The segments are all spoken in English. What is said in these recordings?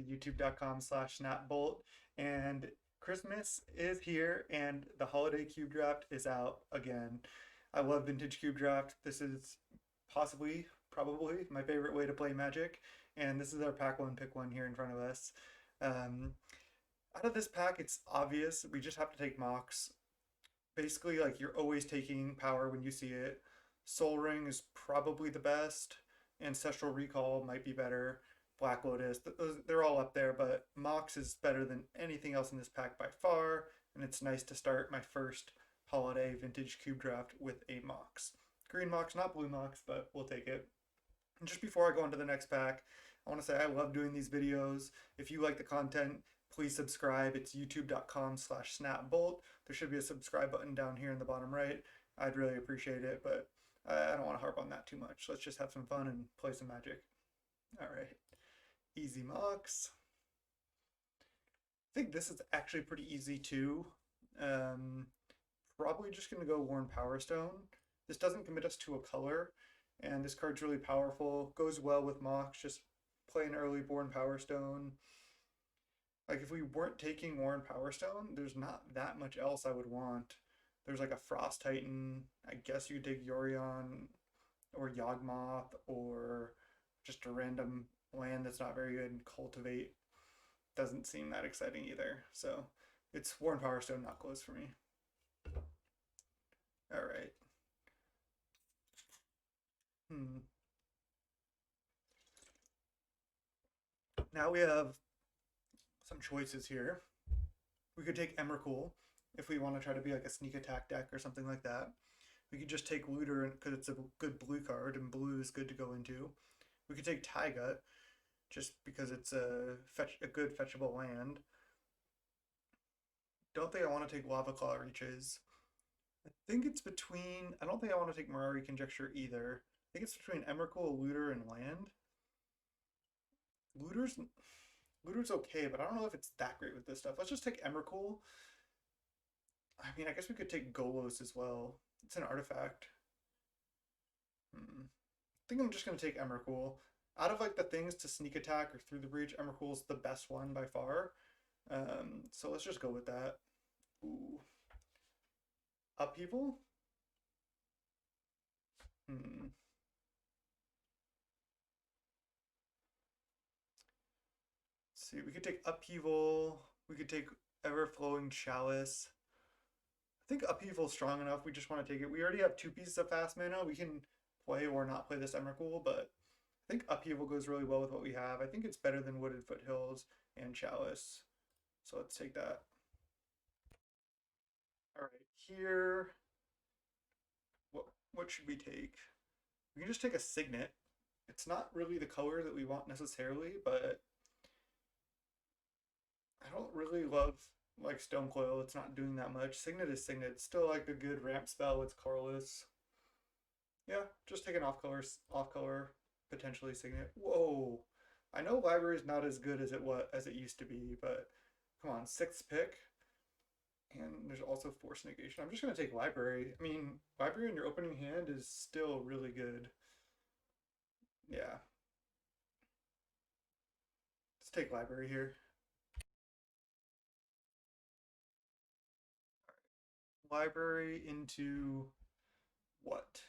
youtube.com/snapbolt, and Christmas is here and the holiday cube draft is out again. I love vintage cube draft. This is probably my favorite way to play Magic, and this is our pack one pick one here in front of us. Um, Out of this pack, it's obvious we just have to take Mox. Basically, like, you're always taking power when you see it. Soul Ring is probably the best. Ancestral Recall might be better. Black Lotus, they're all up there, but Mox is better than anything else in this pack by far, and it's nice to start my first holiday vintage cube draft with a Mox. Green Mox, not blue Mox, but we'll take it. And just before I go on to the next pack, I want to say I love doing these videos. If you like the content, please subscribe. It's youtube.com/snapbolt. There should be a subscribe button down here in the bottom right. I'd really appreciate it, but I don't want to harp on that too much. Let's just have some fun and play some Magic. All right, easy Mox. I think this is actually pretty easy too. Probably just going to go Worn Power Stone. This doesn't commit us to a color, and this card's really powerful. Goes well with Mox, just play an early Worn Power Stone. Like, if we weren't taking Worn Power Stone, there's not that much else I would want. There's like a Frost Titan. I guess you could take Yorion or Yawgmoth or just a random land that's not very good. And Cultivate doesn't seem that exciting either. So it's Worn Power Stone, not close for me. All right. Now we have some choices here. We could take Emrakul if we want to try to be like a sneak attack deck or something like that. We could just take Looter because it's a good blue card and blue is good to go into. We could take Taiga just because it's a good fetchable land. Don't think I want to take Lava Claw Reaches. I think it's between, I don't think I want to take Mirari Conjecture either. I think it's between Emrakul, Looter, and land. Looter's okay, but I don't know if it's that great with this stuff. Let's just take Emrakul. I mean, I guess we could take Golos as well. It's an artifact. I think I'm just going to take Emrakul. Out of like the things to sneak attack or through the breach, Emrakul's the best one by far. So let's just go with that. Ooh. Upheaval? See, we could take Upheaval. We could take Everflowing Chalice. I think Upheaval's strong enough. We just want to take it. We already have 2 pieces of fast mana. We can play or not play this Emrakul, but I think Upheaval goes really well with what we have. I think it's better than Wooded Foothills and Chalice. So let's take that. All right, here, what should we take? We can just take a Signet. It's not really the color that we want necessarily, but I don't really love like Stone Coil. It's not doing that much. Signet is Signet. It's still like a good ramp spell. It's colorless. Yeah, just take an off color, potentially Signet. Whoa. I know Library is not as good as it used to be, but come on, 6th pick. And there's also Force Negation. I'm just gonna take Library. I mean, Library in your opening hand is still really good. Yeah. Let's take Library here. Library into what?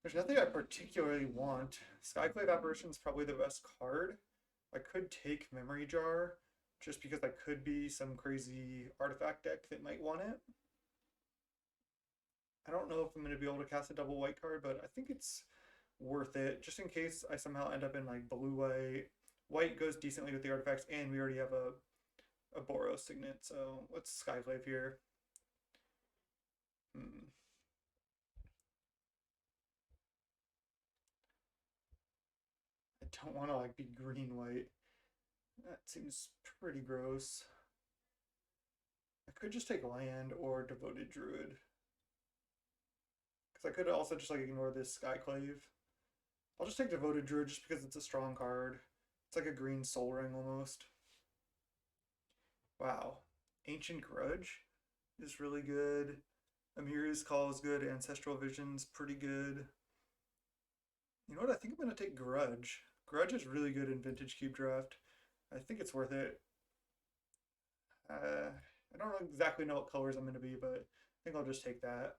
There's nothing I particularly want. Skyclave Apparition is probably the best card. I could take Memory Jar just because I could be some crazy artifact deck that might want it. I don't know if I'm going to be able to cast a double white card, but I think it's worth it just in case I somehow end up in like blue-white. White goes decently with the artifacts, and we already have a Boros Signet, so let's Skyclave here. I don't want to like be green-white. That seems pretty gross. I could just take land or Devoted Druid. Because I could also just like ignore this Skyclave. I'll just take Devoted Druid just because it's a strong card. It's like a green Soul Ring almost. Wow. Ancient Grudge is really good. Amiri's Call is good. Ancestral Vision's pretty good. You know what? I think I'm gonna take Grudge. Grudge is really good in Vintage Cube Draft. I think it's worth it. I don't exactly know what colors I'm gonna be, but I think I'll just take that.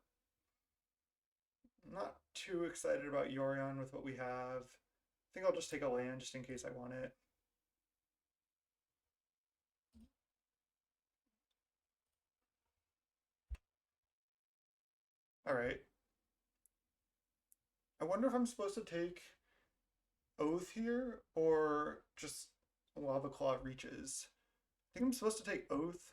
I'm not too excited about Yorion with what we have. I think I'll just take a land just in case I want it. All right. I wonder if I'm supposed to take Oath here or just Lava Claw Reaches. I think I'm supposed to take Oath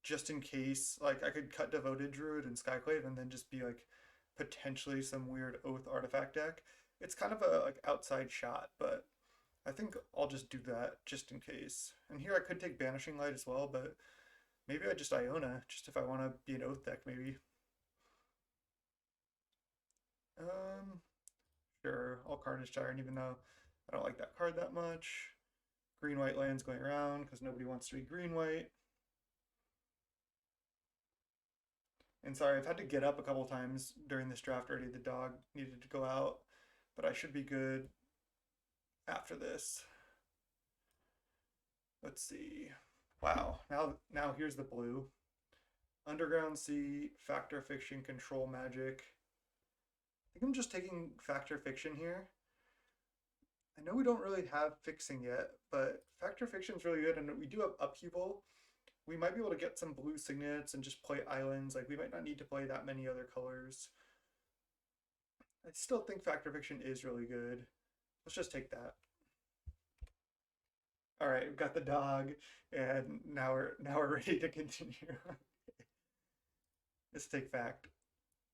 just in case. Like I could cut Devoted Druid and Skyclave and then just be like potentially some weird Oath artifact deck. It's kind of a like outside shot, but I think I'll just do that just in case. And here I could take Banishing Light as well, but maybe I just Iona just if I want to be an Oath deck maybe. Um, sure, I'll Carnage Tyrant even though I don't like that card that much. Green white lands going around because nobody wants to be green white. And sorry, I've had to get up a couple times during this draft already. The dog needed to go out, but I should be good after this. Let's see. Wow. Now here's the blue. Underground Sea, Factor Fiction, Control Magic. I think I'm just taking Factor Fiction here. I know we don't really have fixing yet, but Factor Fiction's really good, and we do have Upheaval. We might be able to get some blue signets and just play islands. Like we might not need to play that many other colors. I still think Factor Fiction is really good. Let's just take that. All right, we've got the dog, and now we're ready to continue. Let's take Fact.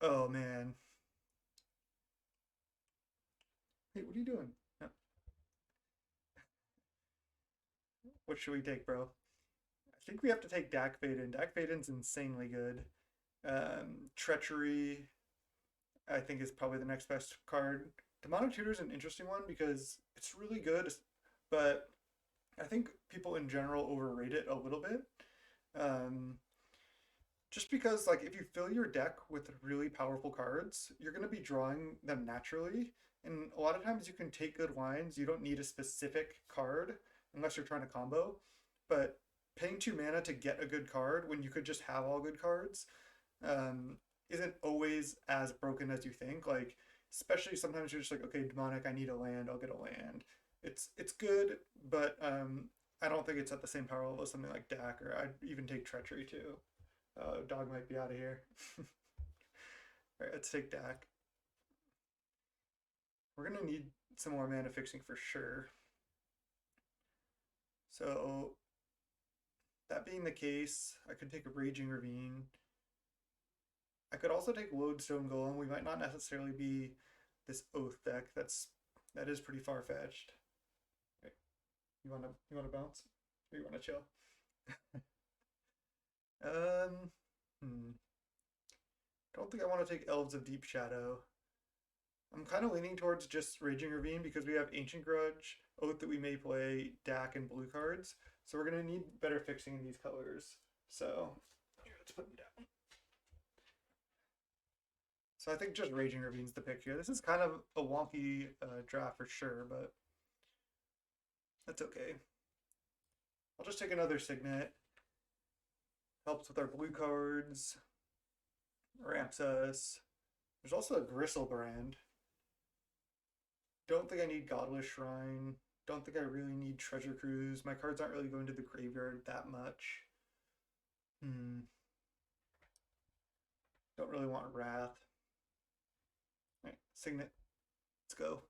Oh man. Hey, what are you doing? No. What should we take, bro? I think we have to take Dak Faden. Dak Faden's insanely good. Treachery, I think, is probably the next best card. Demonic Tutor is an interesting one because it's really good, but I think people in general overrate it a little bit. Um, just because, like, if you fill your deck with really powerful cards, you're going to be drawing them naturally. And a lot of times you can take good lines. You don't need a specific card unless you're trying to combo. But paying 2 mana to get a good card when you could just have all good cards isn't always as broken as you think. Like, especially sometimes you're just like, okay, demonic, I need a land, I'll get a land. It's good, but I don't think it's at the same power level as something like Dak, or I'd even take Treachery too. Dog might be out of here. All right, let's take Dak. We're gonna need some more mana fixing for sure. So that being the case, I could take a Raging Ravine. I could also take Lodestone Golem. We might not necessarily be this Oath deck. That is pretty far fetched. Okay. You wanna bounce? Or you wanna chill? um don't think I want to take Elves of Deep Shadow. I'm kind of leaning towards just Raging Ravine because we have Ancient Grudge, Oath that we may play, Dak, and blue cards. So we're going to need better fixing in these colors. So here, let's put me down. So I think just Raging Ravine's the pick here. This is kind of a wonky draft for sure, but that's okay. I'll just take another Signet. Helps with our blue cards. Ramps us. There's also a Gristlebrand. Don't think I need Godless Shrine. Don't think I really need Treasure Cruise. My cards aren't really going to the graveyard that much. Don't really want Wrath. Alright, Signet. Let's go.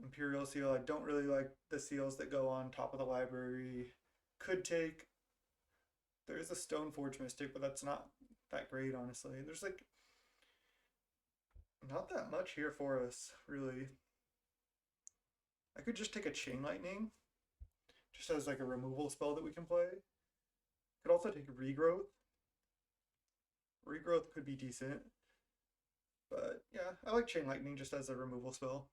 Imperial Seal. I don't really like the seals that go on top of the library. Could take. There is a Stoneforge Mystic, but that's not that great, honestly. There's like not that much here for us, really. I could just take a Chain Lightning, just as like a removal spell that we can play. Could also take Regrowth. Regrowth could be decent. But yeah, I like Chain Lightning just as a removal spell.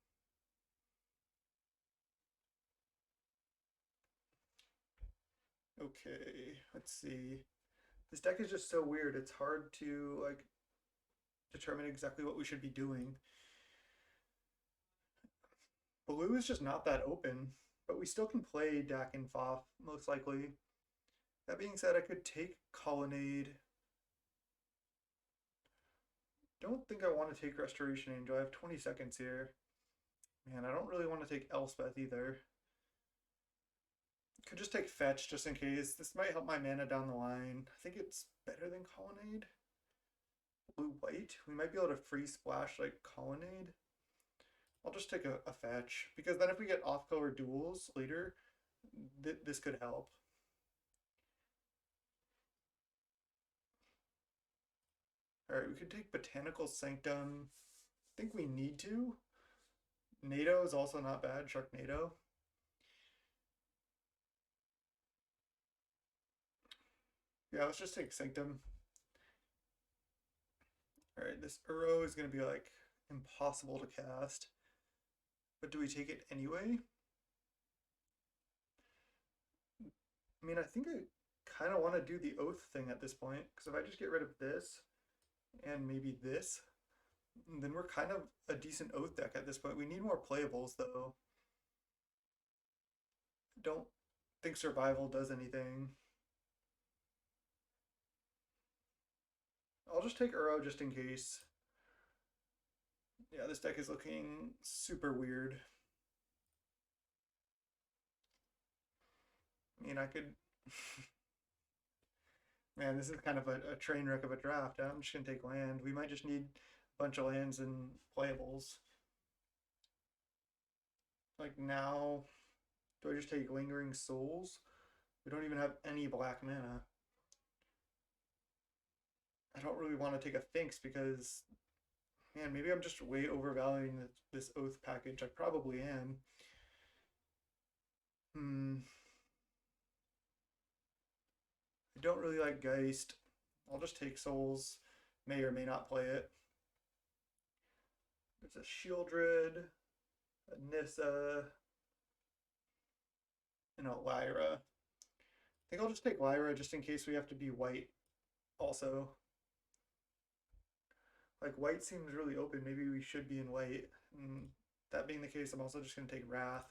Okay, let's see. This deck is just so weird. It's hard to like determine exactly what we should be doing. Blue is just not that open, but we still can play Dak and Foff, most likely. That being said, I could take Colonnade. Don't think I want to take Restoration Angel. I have 20 seconds here. Man, I don't really want to take Elspeth either. Could just take Fetch just in case. This might help my mana down the line. I think it's better than Colonnade. Blue-white. We might be able to free splash like Colonnade. I'll just take a Fetch, because then if we get off-color duels later, this could help. Alright, we could take Botanical Sanctum. I think we need to. NATO is also not bad, Sharknado. Yeah, let's just take Sanctum. Alright, this Uro is going to be like impossible to cast. But do we take it anyway? I mean, I think I kind of want to do the Oath thing at this point, because if I just get rid of this and maybe this, then we're kind of a decent Oath deck at this point. We need more playables, though. Don't think Survival does anything. I'll just take Uro just in case. Yeah, this deck is looking super weird. I mean, I could... Man, this is kind of a train wreck of a draft. I'm just going to take land. We might just need a bunch of lands and playables. Like now, do I just take Lingering Souls? We don't even have any black mana. I don't really want to take a Finks because, man, maybe I'm just way overvaluing this Oath package. I probably am. I don't really like Geist. I'll just take Souls. May or may not play it. There's a Shieldred, a Nissa, and a Lyra. I think I'll just take Lyra just in case we have to be white also. Like, white seems really open. Maybe we should be in white. And that being the case, I'm also just going to take Wrath.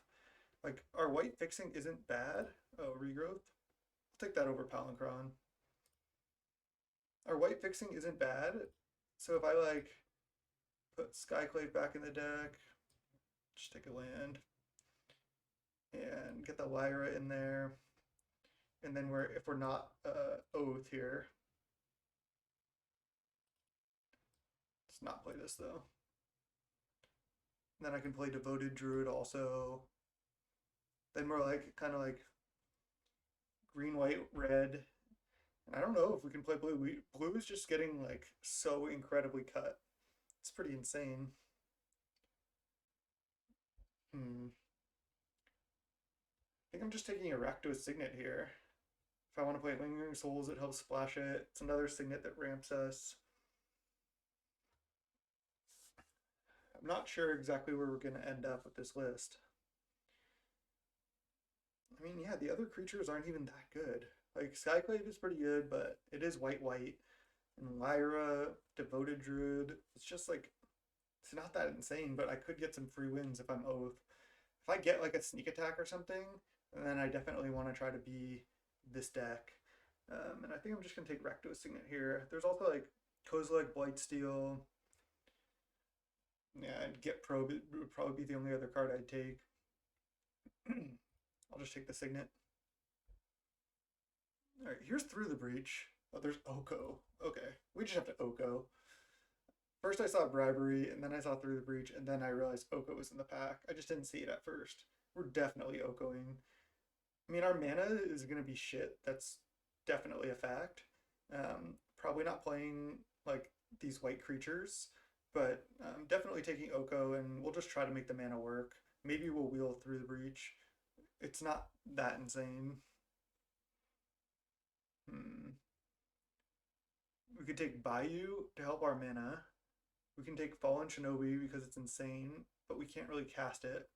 Like, our white fixing isn't bad. Oh, Regrowth. I'll take that over Palancron. Our white fixing isn't bad. So if I, like, put Skyclave back in the deck, just take a land, and get the Lyra in there. And then if we're not Oath here, let's not play this though. And then I can play Devoted Druid also. Then we're like kind of like green, white, red. And I don't know if we can play blue. Blue is just getting like so incredibly cut. It's pretty insane. I think I'm just taking a Rakdos Signet here. If I want to play Lingering Souls, it helps splash it. It's another Signet that ramps us. I'm not sure exactly where we're going to end up with this list. I mean, yeah, the other creatures aren't even that good. Like, Skyclave is pretty good, but it is white-white. And Lyra, Devoted Druid, it's just like, it's not that insane, but I could get some free wins if I'm Oath. If I get like a sneak attack or something, then I definitely want to try to be this deck. And I think I'm just going to take Rakdos Signet here. There's also like Kozilek Blightsteel. Yeah, and Get Probe would probably be the only other card I'd take. I'll just take the Signet. Alright, here's Through the Breach. Oh, there's Oko. Okay, we just have to Oko. First I saw Bribery, and then I saw Through the Breach, and then I realized Oko was in the pack. I just didn't see it at first. We're definitely Okoing. I mean, our mana is going to be shit. That's definitely a fact. Probably not playing, like, these white creatures, but definitely taking Oko, and we'll just try to make the mana work. Maybe we'll wheel Through the Breach. It's not that insane. We could take Bayou to help our mana. We can take Fallen Shinobi because it's insane, but we can't really cast it.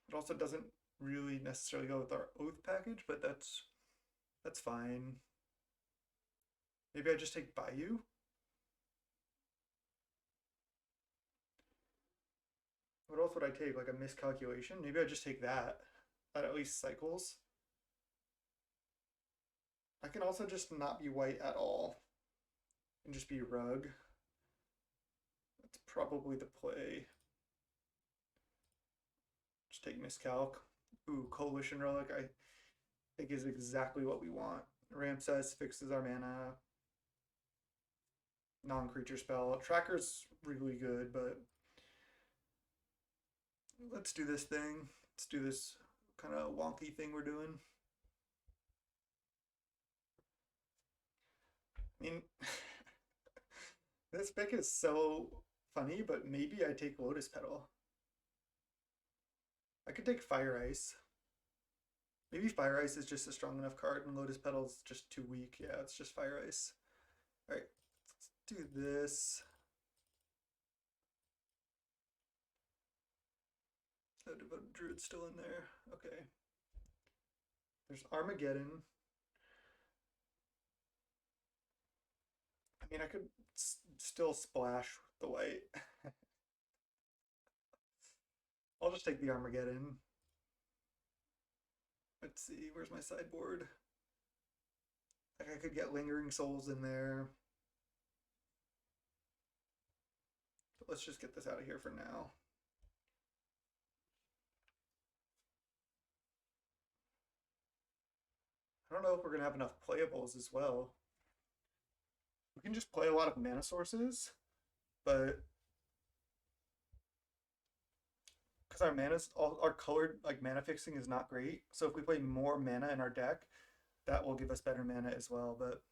It also doesn't really necessarily go with our Oath package, but that's fine. Maybe I just take Bayou. What else would I take? Like a miscalculation? Maybe I just take that. That at least cycles. I can also just not be white at all and just be rug. That's probably the play. Just take miscalc. Ooh, coalition relic I think is exactly what we want. Ramses fixes our mana. Non-creature spell. Tracker's really good, but let's do this thing. Let's do this kind of wonky thing we're doing. I mean, this pick is so funny, but maybe I take Lotus Petal. I could take Fire Ice. Maybe Fire Ice is just a strong enough card and Lotus Petal is just too weak. Yeah, it's just Fire Ice. Alright, let's do this. Oh, Devoted Druid's still in there. Okay. There's Armageddon. I mean, I could still splash the white. I'll just take the Armageddon. Let's see, where's my sideboard? Like I could get Lingering Souls in there. But let's just get this out of here for now. I don't know if we're going to have enough playables as well. We can just play a lot of mana sources, but because our mana's our colored like mana fixing is not great. So if we play more mana in our deck, that will give us better mana as well. But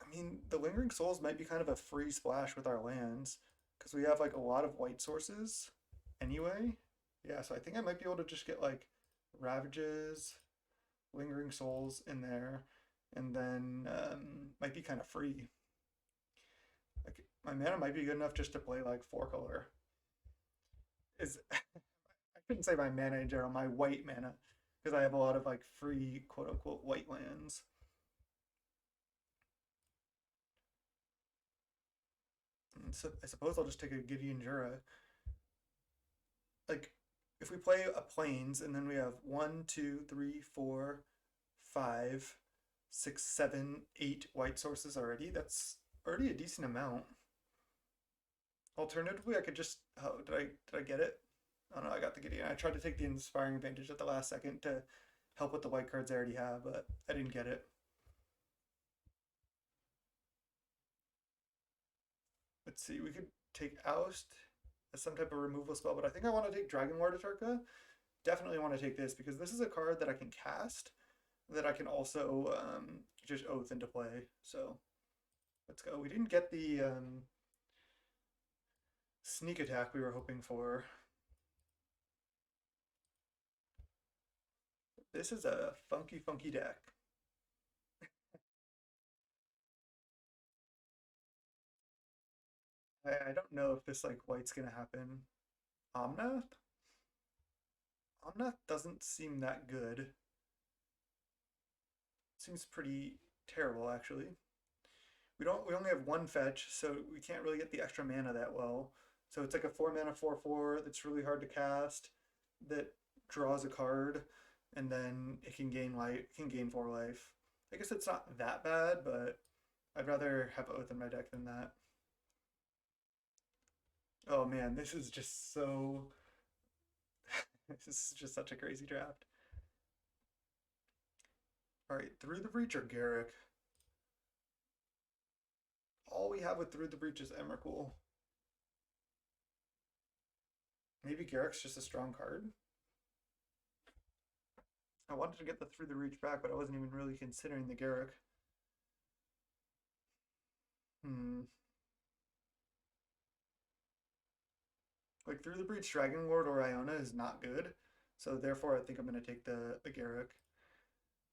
I mean, the Lingering Souls might be kind of a free splash with our lands because we have like a lot of white sources anyway. Yeah, so I think I might be able to just get like Ravages, Lingering Souls in there, and then might be kind of free. Like my mana might be good enough just to play like 4-color. Is I couldn't say my mana in general, my white mana, because I have a lot of like free quote unquote white lands. And so I suppose I'll just take a Gideon Jura. Like if we play a plains and then we have 1, 2, 3, 4, 5, 6, 7, 8 white sources already, that's already a decent amount. Alternatively, I could just oh did I get it? Oh no, I got the Gideon. I tried to take the inspiring advantage at the last second to help with the white cards I already have, but I didn't get it. Let's see, we could take Oust as some type of removal spell, but I think I want to take Dragon Lord Atarka. Definitely want to take this because this is a card that I can cast that I can also just oath into play. So let's go. We didn't get the sneak attack we were hoping for. This is a funky, funky deck. I don't know if this like white's gonna happen. Omnath? Omnath doesn't seem that good. Seems pretty terrible actually. We only have one fetch, so we can't really get the extra mana that well. So it's like a 4-mana 4/4 that's really hard to cast that draws a card and then it can gain life, it can gain 4 life. I guess it's not that bad, but I'd rather have Oath in my deck than that. Oh man, this is just so this is just such a crazy draft. All right, Through the Breach or Garruk? All we have with Through the Breach is Emrakul. Maybe Garrick's just a strong card. I wanted to get the Through the Reach back, but I wasn't even really considering the Garruk. Like Through the Breach, Dragon Lord or Iona is not good, so therefore I think I'm going to take the Garruk.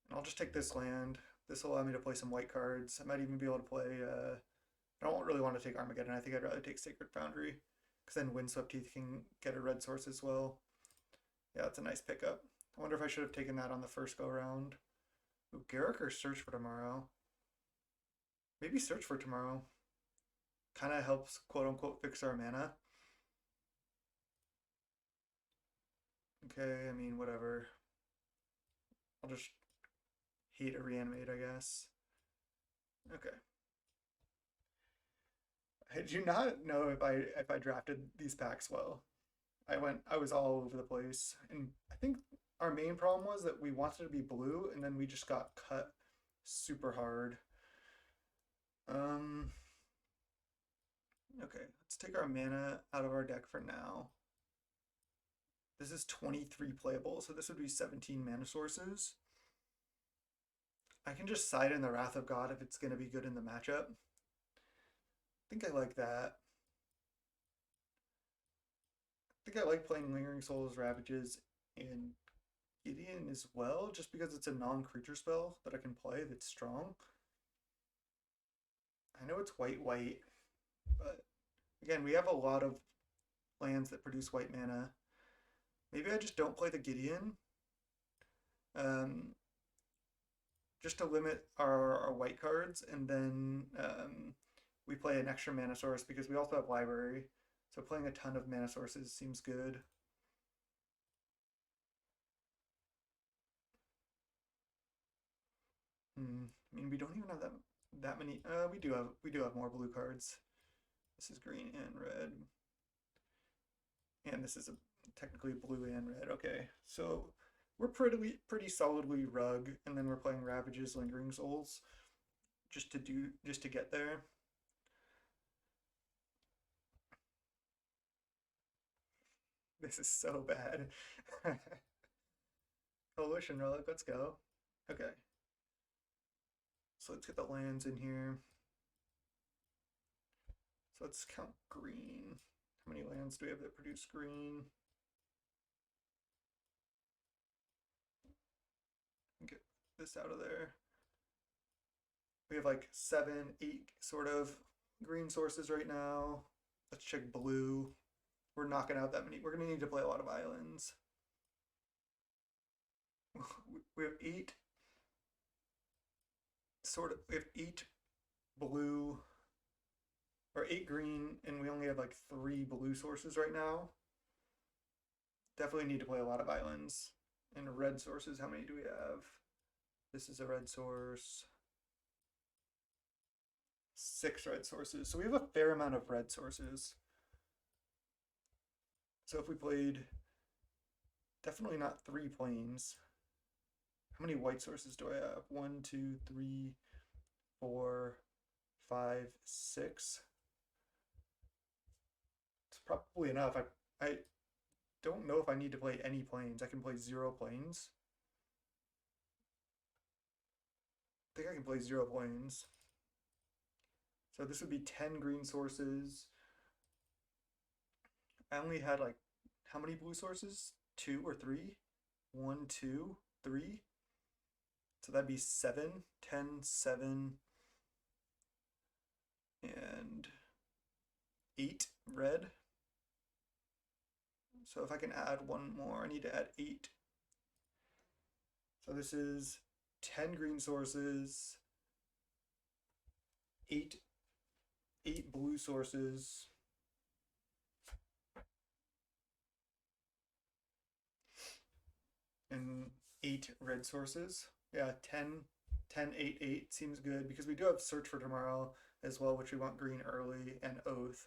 And I'll just take this land. This will allow me to play some white cards. I might even be able to play. I don't really want to take Armageddon. I think I'd rather take Sacred Foundry, because then Windswept Heath can get a red source as well. Yeah, that's a nice pickup. I wonder if I should have taken that on the first go round. Ooh, Garruk or Search for Tomorrow? Maybe Search for Tomorrow. kind of helps quote unquote fix our mana. Okay, I mean, whatever. I'll just hate a reanimate, I guess. Okay. I do not know if I drafted these packs well. I was all over the place. And I think our main problem was that we wanted to be blue and then we just got cut super hard. Um okay, let's take our mana out of our deck for now. This is 23 playable, so this would be 17 mana sources. I can just side in the Wrath of God if it's going to be good in the matchup. I think I like that. I think I like playing Lingering Souls, Ravages, and Gideon as well, just because it's a non-creature spell that I can play that's strong. I know it's white, but again, we have a lot of lands that produce white mana. Maybe I just don't play the Gideon, just to limit our white cards, and then we play an extra mana source because we also have library. So playing a ton of mana sources seems good. I mean, we don't even have that many. We do have more blue cards. This is green and red, and this is technically blue and red. Okay, so we're pretty solidly rug, and then we're playing Ravages, Lingering Souls, just to get there. This is so bad. Coalition Relic, let's go. Okay. So let's get the lands in here. So let's count green. How many lands do we have that produce green? Get this out of there. We have like 7, 8 sort of green sources right now. Let's check blue. We're knocking out that many. We're going to need to play a lot of islands. We have 8 we have 8 blue or 8 green, and we only have like 3 blue sources right now. Definitely need to play a lot of islands. And red sources, how many do we have? This is a red source. 6 red sources. So we have a fair amount of red sources. So if we played, definitely not 3 planes. How many white sources do I have? 1, 2, 3, 4, 5, 6. It's probably enough. I don't know if I need to play any planes. I can play 0 planes. I think I can play 0 planes. So this would be 10 green sources. I only had like, how many blue sources? 2 or 3? 1, 2, 3. So that'd be 7, 10, 7, and 8 red. So if I can add one more, I need to add 8. So this is 10 green sources, 8 blue sources, and 8 red sources. Yeah, 10, 10, 8, 8 seems good because we do have Search for Tomorrow as well, which we want green early, and Oath.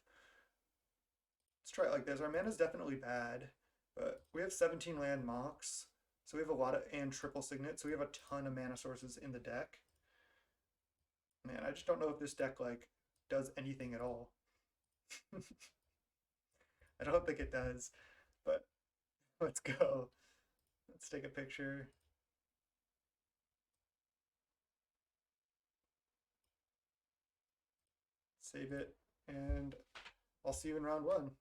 Let's try it like this. Our mana is definitely bad, but we have 17 land mocks, so we have a lot of, and triple signet, so we have a ton of mana sources in the deck. Man, I just don't know if this deck like does anything at all. I don't think it does, but let's go. Let's take a picture. Save it, and I'll see you in round 1.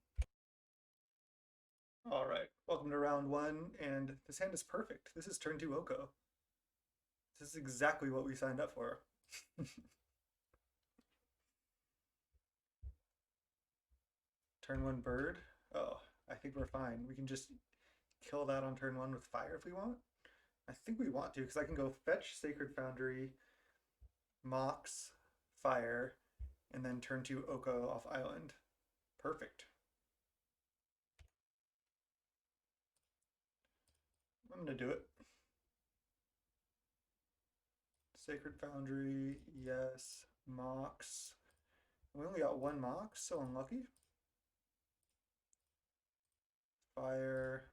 All right, welcome to round 1, and this hand is perfect. This is turn 2 Oko. This is exactly what we signed up for. Turn 1 bird. Oh, I think we're fine. We can just kill that on turn 1 with fire if we want. I think we want to, because I can go fetch Sacred Foundry, Mox, fire, and then turn 2 Oko off island. Perfect. I'm gonna do it. Sacred Foundry, yes. Mox. We only got 1 Mox, so unlucky. Fire.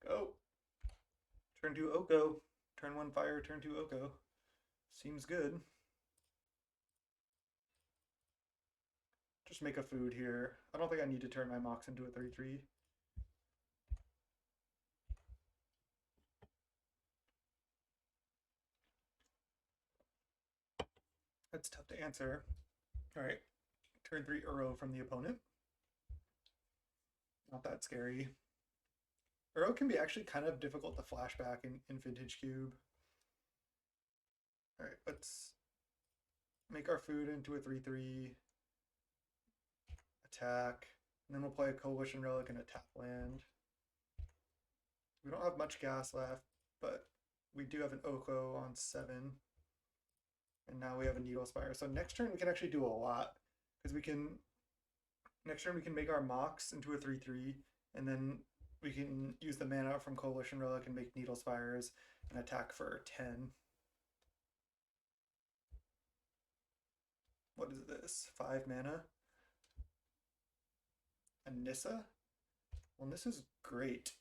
Go. Turn 2 Oko. Turn 1 fire, turn 2 Oko. Seems good. Just make a food here. I don't think I need to turn my Mox into a 3/3. That's tough to answer. All right. Turn 3 Uro from the opponent. Not that scary. Uro can be actually kind of difficult to flashback in Vintage Cube. All right, let's make our food into a 3/3. Attack. And then we'll play a Coalition Relic and a tap land. We don't have much gas left, but we do have an Oko on 7. And now we have a Needle Spire. So next turn we can actually do a lot. Because we can... Next turn we can make our Mox into a 3/3. And then we can use the mana from Coalition Relic and make Needle Spires and attack for 10. What is this? 5 mana? A Nissa? Well, Nissa's great.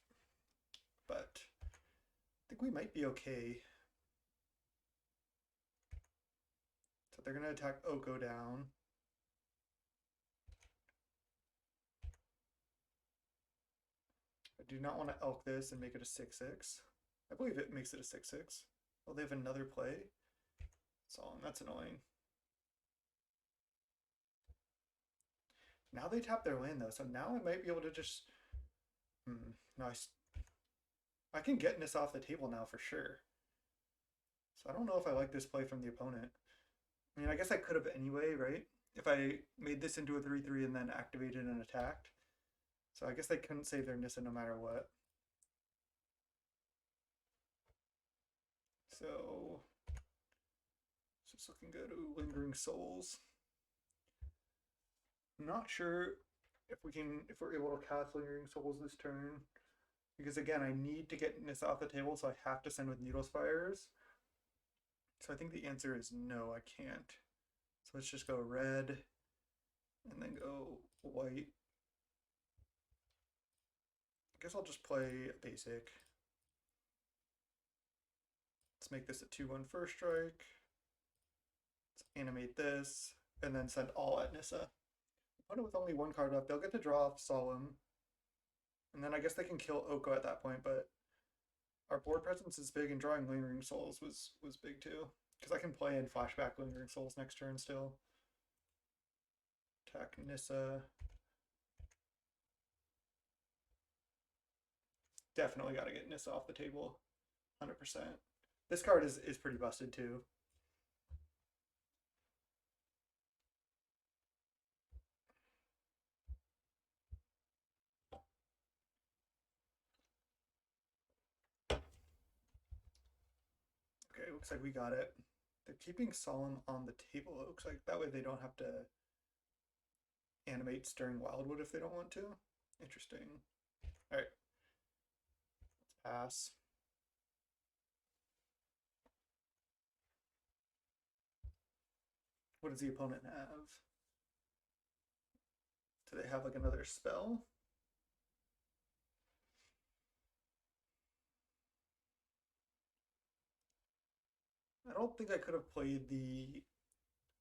But I think we might be okay. So they're going to attack Oko down. I do not want to elk this and make it a 6/6. I believe it makes it a 6/6. Oh, they have another play? That's annoying. Now they tap their land though, so now I might be able to just... Nice. I can get this off the table now for sure. So I don't know if I like this play from the opponent. I mean, I guess I could have anyway, right? If I made this into a 3/3 and then activated and attacked. So I guess they couldn't save their Nissa no matter what. So this is looking good. Ooh, Lingering Souls. I'm not sure if we're able to cast Lingering Souls this turn. Because again, I need to get Nissa off the table, so I have to send with Needle Spires. So I think the answer is no, I can't. So let's just go red and then go white. I guess I'll just play a basic. Let's make this a 2/1 first strike. Let's animate this and then send all at Nissa. Opponent with only 1 card left, they'll get to draw off Solemn. And then I guess they can kill Oko at that point, but our board presence is big, and drawing Lingering Souls was big too. Because I can play in flashback Lingering Souls next turn still. Attack Nissa. Definitely got to get Nissa off the table. 100%. This card is pretty busted too. Okay, looks like we got it. They're keeping Solemn on the table, it looks like. That way they don't have to animate Stirring Wildwood if they don't want to. Interesting. Alright. Let's pass. What does the opponent have? Do they have like another spell? I don't think I could have played the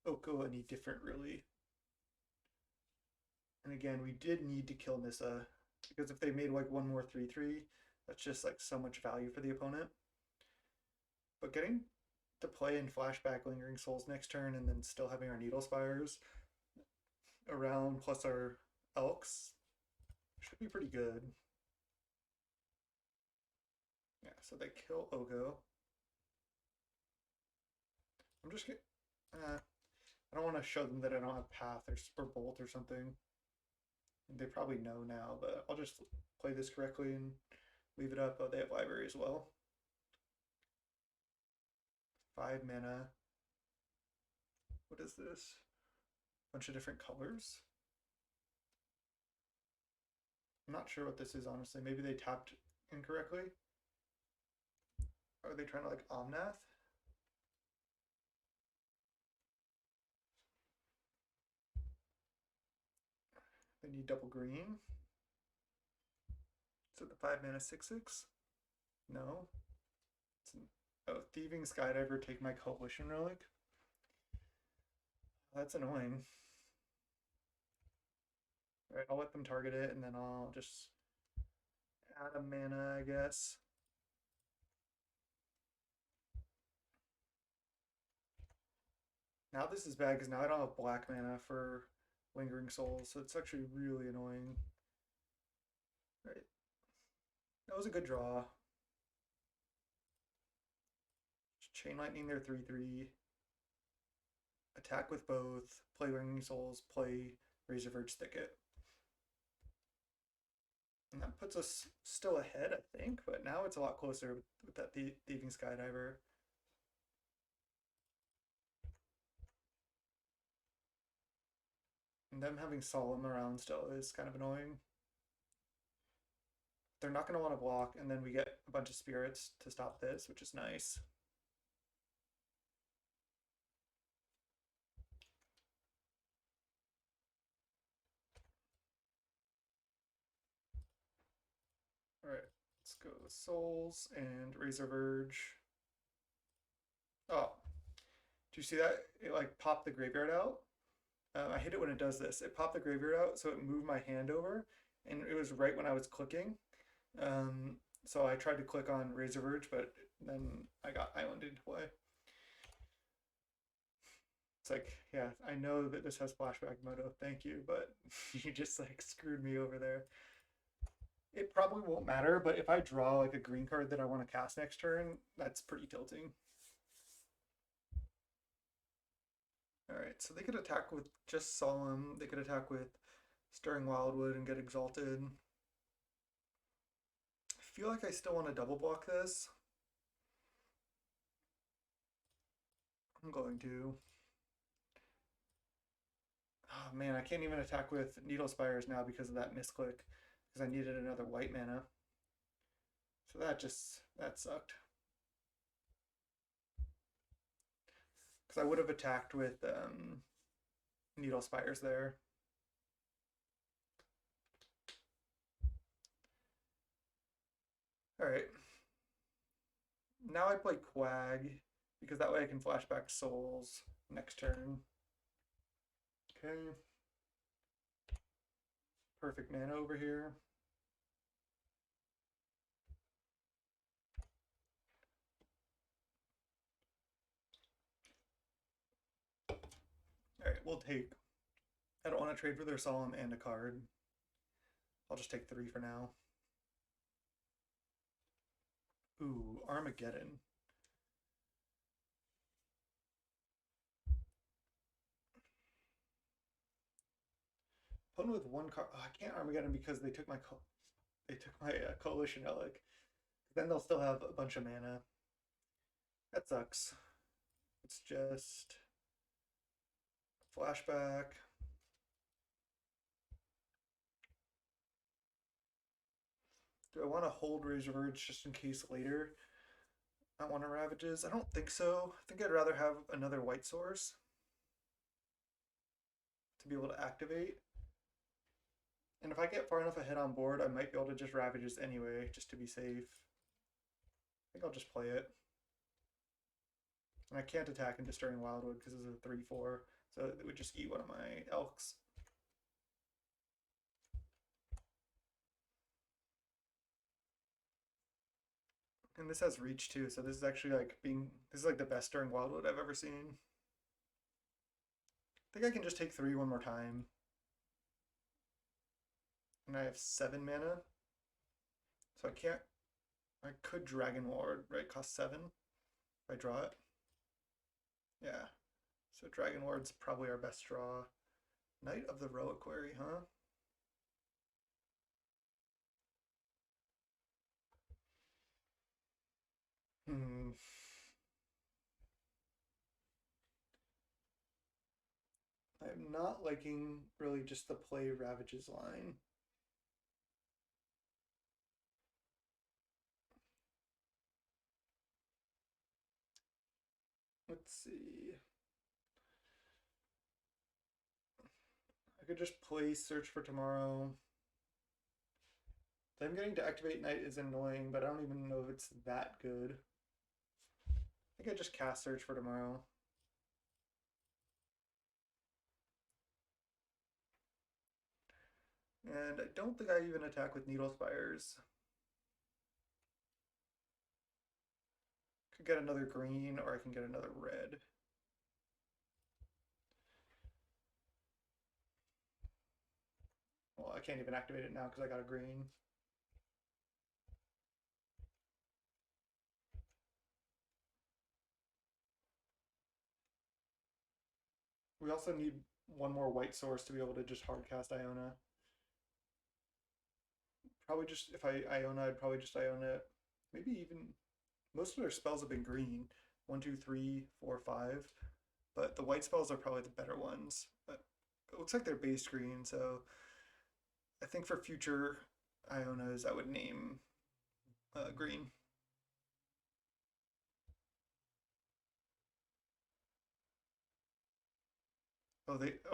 Oko any different, really. And again, we did need to kill Nissa, because if they made like one more 3/3, that's just like so much value for the opponent. But getting to play in flashback Lingering Souls next turn and then still having our Needle Spires around plus our Elks should be pretty good. Yeah, so they kill Oko. I'm just gonna... I don't want to show them that I don't have Path or Bolt or something. They probably know now, but I'll just play this correctly and leave it up. Oh, they have Library as well. 5 mana. What is this? bunch of different colors. I'm not sure what this is, honestly. Maybe they tapped incorrectly. Are they trying to like Omnath? They need double green. So the 5 mana 6/6? No. It's an, oh, Thieving Skydiver, take my Coalition Relic. That's annoying. Alright, I'll let them target it and then I'll just add a mana, I guess. Now this is bad because now I don't have black mana for Lingering Souls, so it's actually really annoying. Right. That was a good draw. Chain Lightning their 3/3. Attack with both, play Lingering Souls, play Razorverge Thicket. And that puts us still ahead, I think, but now it's a lot closer with that Thieving Skydiver. And them having Solemn around still is kind of annoying. They're not going to want to block, and then we get a bunch of spirits to stop this, which is nice. Alright, let's go with Souls and Razorverge. Oh, do you see that? It like popped the graveyard out. I hate it when it does this. It popped the graveyard out, so it moved my hand over, and it was right when I was clicking. So I tried to click on Razorverge, but then I got Islanded into play. It's like, yeah, I know that this has flashback moto, thank you, but you just like screwed me over there. It probably won't matter, but if I draw like a green card that I want to cast next turn, that's pretty tilting. Alright, so they could attack with just Solemn, they could attack with Stirring Wildwood and get Exalted. I feel like I still want to double block this. I'm going to. Oh man, I can't even attack with Needle Spires now because of that misclick, because I needed another white mana. So that sucked. Because I would have attacked with Needle Spires there. Alright. Now I play Quag, because that way I can flashback Souls next turn. Okay. Perfect mana over here. Alright, we'll take. I don't want to trade for their Solemn and a card. I'll just take 3 for now. Ooh, Armageddon. Opponent with 1 card. Oh, I can't Armageddon because they took my Coalition Relic. Then they'll still have a bunch of mana. That sucks. It's just flashback. Do I want to hold Razorverge just in case later I want to Ravages? I don't think so. I think I'd rather have another white source to be able to activate. And if I get far enough ahead on board, I might be able to just Ravages anyway, just to be safe. I think I'll just play it. And I can't attack into Stirring Wildwood because it's a 3/4, so it would just eat one of my Elks. And this has reach too, so this is actually like this is like the best Stirring Wildwood I've ever seen. I think I can just take 3 one more time. And I have 7 mana. So I can't. I could Dragon Ward, right? Cost 7 if I draw it. Yeah. So Dragon Ward's probably our best draw. Knight of the Reliquary, huh? Hmm. I I'm not liking really just the play Ravages line. Let's see. I could just play Search for Tomorrow. Them getting to activate Night is annoying, but I don't even know if it's that good. I think I just cast Search for Tomorrow. And I don't think I even attack with Needle Spires. Could get another green, or I can get another red. Well, I can't even activate it now because I got a green. We also need one more white source to be able to just hardcast Iona. Probably just, if I Iona, I'd probably just Iona it. Maybe even, most of their spells have been green. 1, 2, 3, 4, 5. But the white spells are probably the better ones. But it looks like they're base green, so I think for future Ionas, I would name green.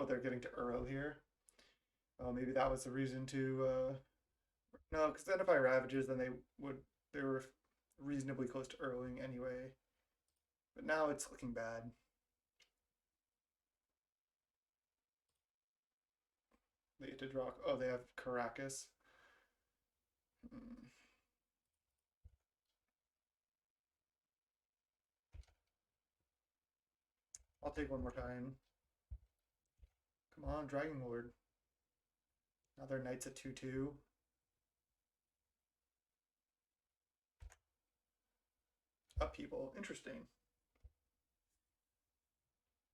They're getting to Uro here. Oh, maybe that was the reason to. No, because then if I Ravages, then they were reasonably close to Earling anyway. But now it's looking bad. They get to draw. Oh, they have Caracas. I'll take one more time. Come on, Dragon Lord. Now their Knight's at 2/2. Upheaval. Interesting.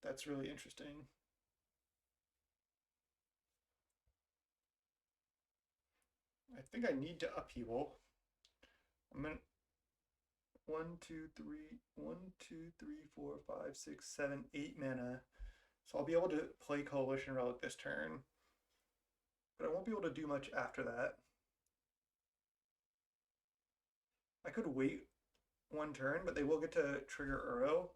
That's really interesting. I think I need to upheaval. I'm gonna 1, 2, 3, 1, 2, 3, 4, 5, 6, 7, 8 mana. So I'll be able to play Coalition Relic this turn. But I won't be able to do much after that. I could wait one turn, but they will get to trigger Uro.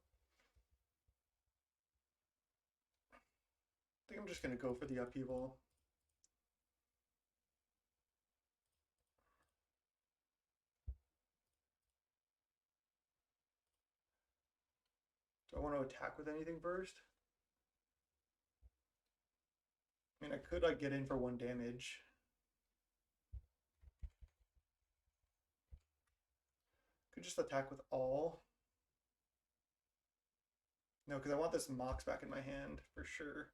I think I'm just gonna go for the upheaval. Do I want to attack with anything first? I mean, I could like get in for 1 damage. Could just attack with all. No, because I want this Mox back in my hand for sure.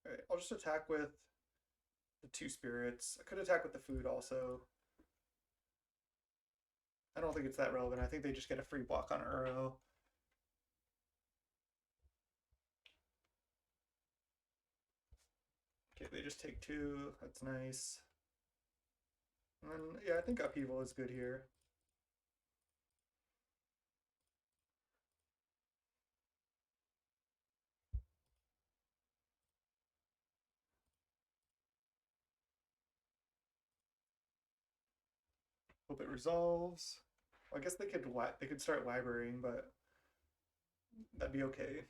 All right, I'll just attack with the 2 spirits. I could attack with the food also. I don't think it's that relevant. I think they just get a free block on Uro. Okay, they just take 2. That's nice. And then, yeah, I think upheaval is good here. Hope it resolves. Well, I guess they could start librarying, but that'd be okay.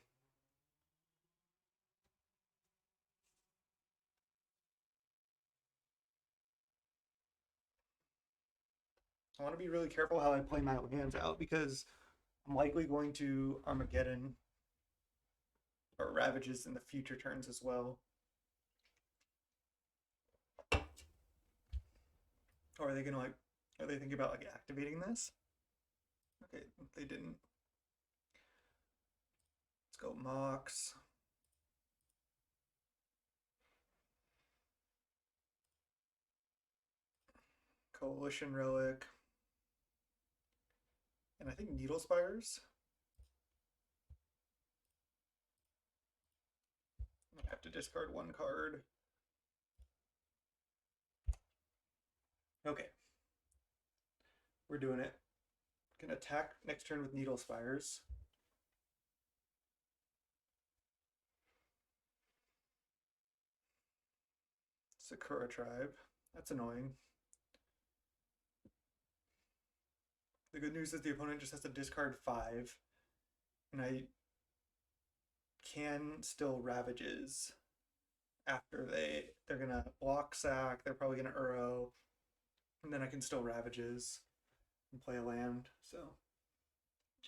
I want to be really careful how I play my lands out because I'm likely going to Armageddon or Ravages in the future turns as well. Or are they gonna are they thinking about like activating this? Okay, they didn't. Let's go Mox. Coalition Relic. And I think Needle Spires. I have to discard 1 card. Okay. We're doing it. Can attack next turn with Needle Spires. Sakura tribe. That's annoying. The good news is the opponent just has to discard 5, and I can still Ravages after they're gonna block sack, they're probably gonna Uro, and then I can still Ravages and play a land. So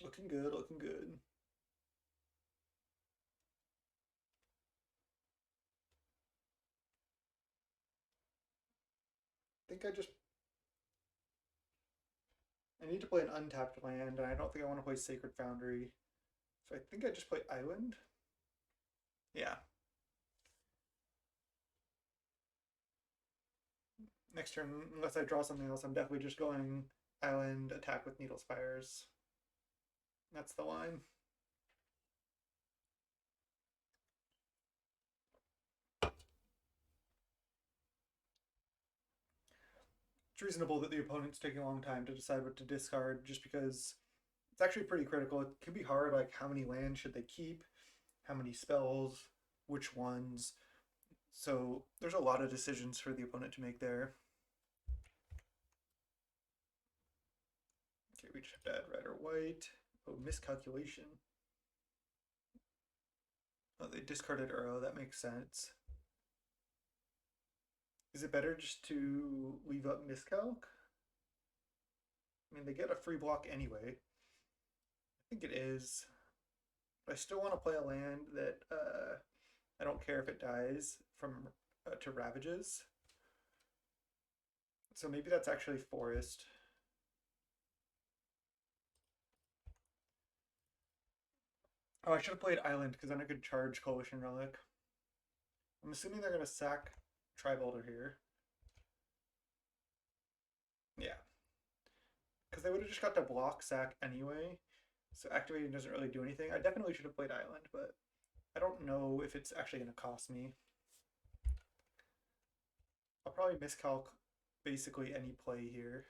looking good, looking good. I think I need to play an untapped land, and I don't think I want to play Sacred Foundry. So I think I just play Island. Yeah. Next turn, unless I draw something else, I'm definitely just going Island, attack with Needle Spires. That's the line. It's reasonable that the opponent's taking a long time to decide what to discard just because it's actually pretty critical. It can be hard, like how many lands should they keep, how many spells, which ones. So there's a lot of decisions for the opponent to make there. Okay, we just have to add red or white. Oh, miscalculation. Oh, they discarded Uro, that makes sense. Is it better just to leave up miscalc? I mean, they get a free block anyway. I think it is. But I still want to play a land that I don't care if it dies from to Ravages. So maybe that's actually Forest. Oh, I should have played Island because then I could charge Coalition Relic. I'm assuming they're going to sack Tribolder here. Yeah. Because they would have just got to block sack anyway. So activating doesn't really do anything. I definitely should have played Island, but I don't know if it's actually going to cost me. I'll probably miscalc basically any play here.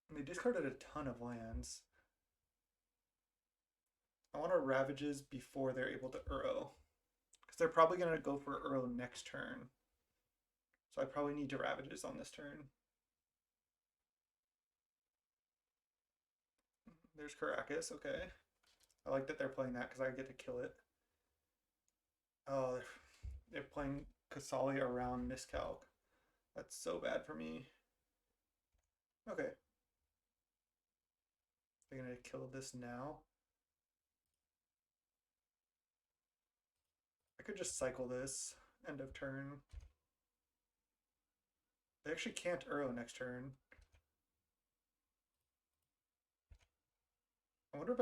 And they discarded a ton of lands. I want to Ravages before they're able to Uro. Because they're probably going to go for Uro next turn. So I probably need to Ravages on this turn. There's Caracas, okay. I like that they're playing that because I get to kill it. Oh, they're playing Kasali around Miscalc. That's so bad for me. Okay. They're gonna kill this now. I could just cycle this, end of turn. They actually can't Uro next turn. I wonder if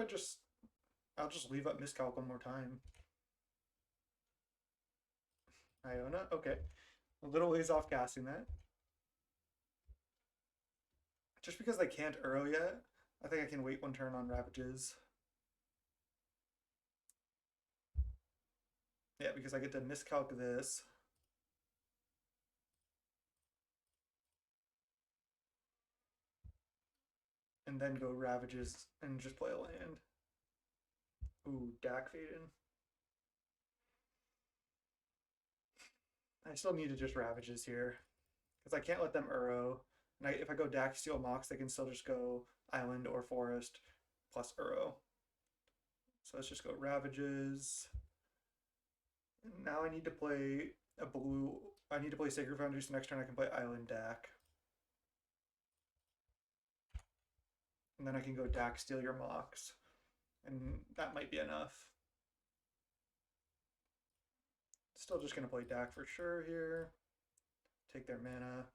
I'll just leave up Miscalc one more time. Iona, okay. A little ways off casting that. Just because they can't Uro yet, I think I can wait one turn on Ravages. Yeah, because I get to miscalc this. And then go Ravages and just play a land. Ooh, Dak Faden. I still need to just Ravages here. Because I can't let them Uro. And if I go Dak Steel Mox, they can still just go Island or Forest plus Uro. So let's just go Ravages. And now I need to play a blue. I need to play Sacred Foundry, so next turn I can play Island Dak. And then I can go Dak Steal Your Mox. And that might be enough. Still just going to play Dak for sure here. Take their mana.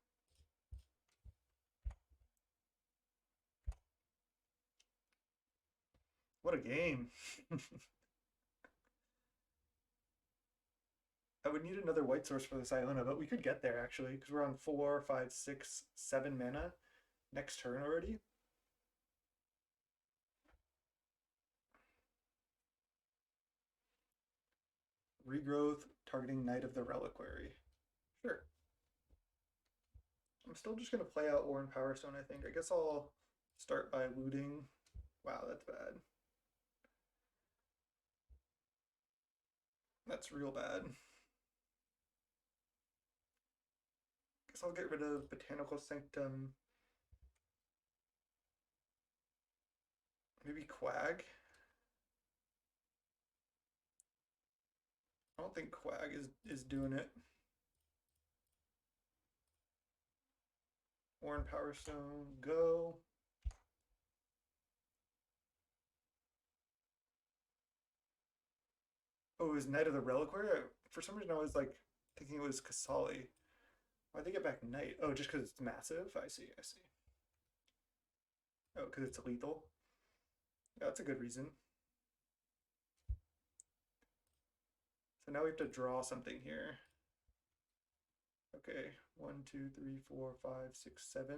What a game. I would need another white source for this Iona, but we could get there actually, because we're on 4, 5, 6, 7 mana next turn already. Regrowth targeting Knight of the Reliquary. Sure. I'm still just going to play out Warren Powerstone, I think. I guess I'll start by looting. Wow, that's bad. That's real bad. I'll get rid of Botanical Sanctum. Maybe Quag. I don't think Quag is doing it. Warren Power Stone, go. Oh, it was Knight of the Reliquary? For some reason I was like thinking it was Kasali. Why'd they get back Knight? Oh, just because it's massive? I see, I see. Oh, because it's lethal? Yeah, that's a good reason. So now we have to draw something here. Okay, 1, 2, 3, 4, 5, 6, 7.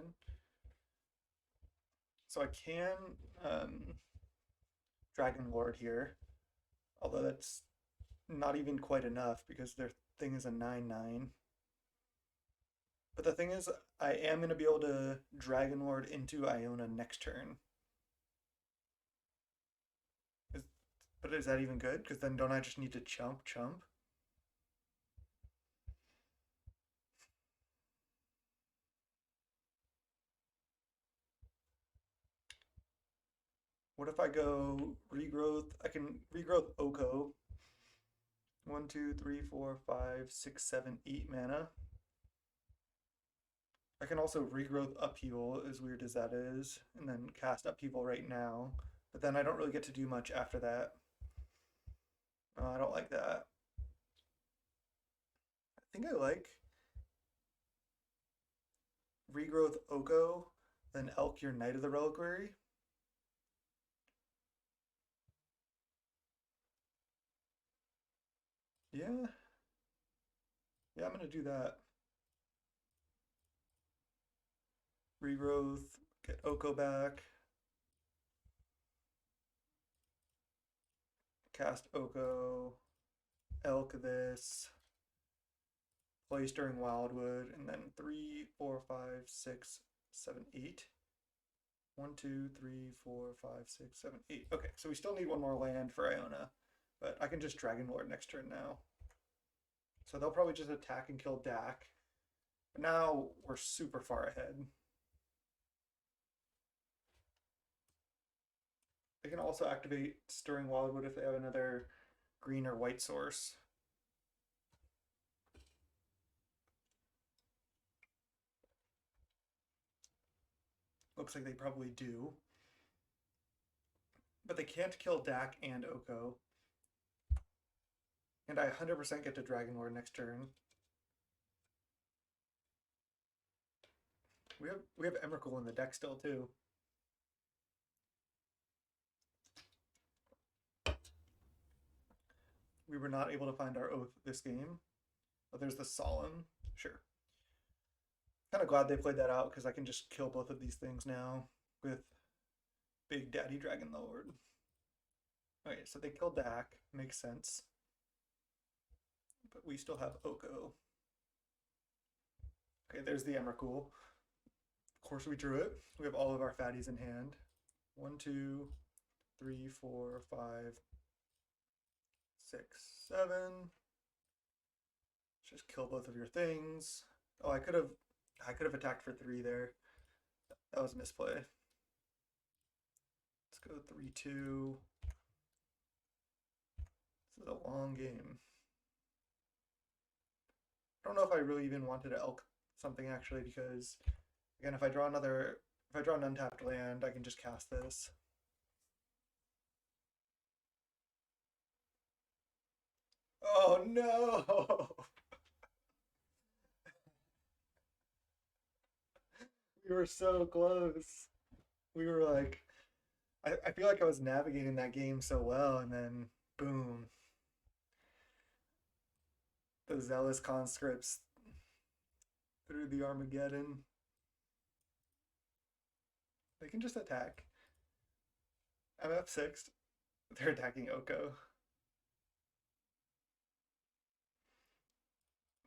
So I can Dragon Lord here, although that's not even quite enough because their thing is a 9/9. But the thing is, I am going to be able to Dragon Lord into Iona next turn. Is, but is that even good? Because then don't I just need to chump? What if I go regrowth? I can regrowth Oko. 1, 2, 3, 4, 5, 6, 7, 8 mana. I can also regrowth Upheaval, as weird as that is, and then cast Upheaval right now. But then I don't really get to do much after that. I don't like that. I think I like regrowth Oko, then Elk your Knight of the Reliquary. Yeah. Yeah, I'm gonna do that. Regrowth, get Oko back. Cast Oko, Elk this, play Stirring Wildwood, and then 3, 4, 5, 6, 7, 8. 1, 2, 3, 4, 5, 6, 7, 8. Okay, so we still need one more land for Iona, but I can just Dragon Lord next turn now. So they'll probably just attack and kill Dak. But now we're super far ahead. They can also activate Stirring Wildwood if they have another green or white source. Looks like they probably do. But they can't kill Dak and Oko. And I 100% get to Dragon Lord next turn. We have Emrakul in the deck still too. We were not able to find our oath this game. But there's the Solemn. Sure. Kind of glad they played that out because I can just kill both of these things now with Big Daddy Dragon Lord. Okay, so they killed Dak. Makes sense. But we still have Oko. Okay, there's the Emrakul. Of course we drew it. We have all of our fatties in hand. 1, 2, 3, 4, 5, 6, 7. Just kill both of your things. Oh, I could have attacked for 3 there. That was a misplay. Let's go 3, 2. This is a long game. I don't know if I really even wanted to elk something actually, because again, if I draw an untapped land, I can just cast this. Oh no! We were so close. We were like, I feel like I was navigating that game so well, and then boom, the zealous conscripts through the Armageddon. They can just attack. I'm F6. They're attacking Oko.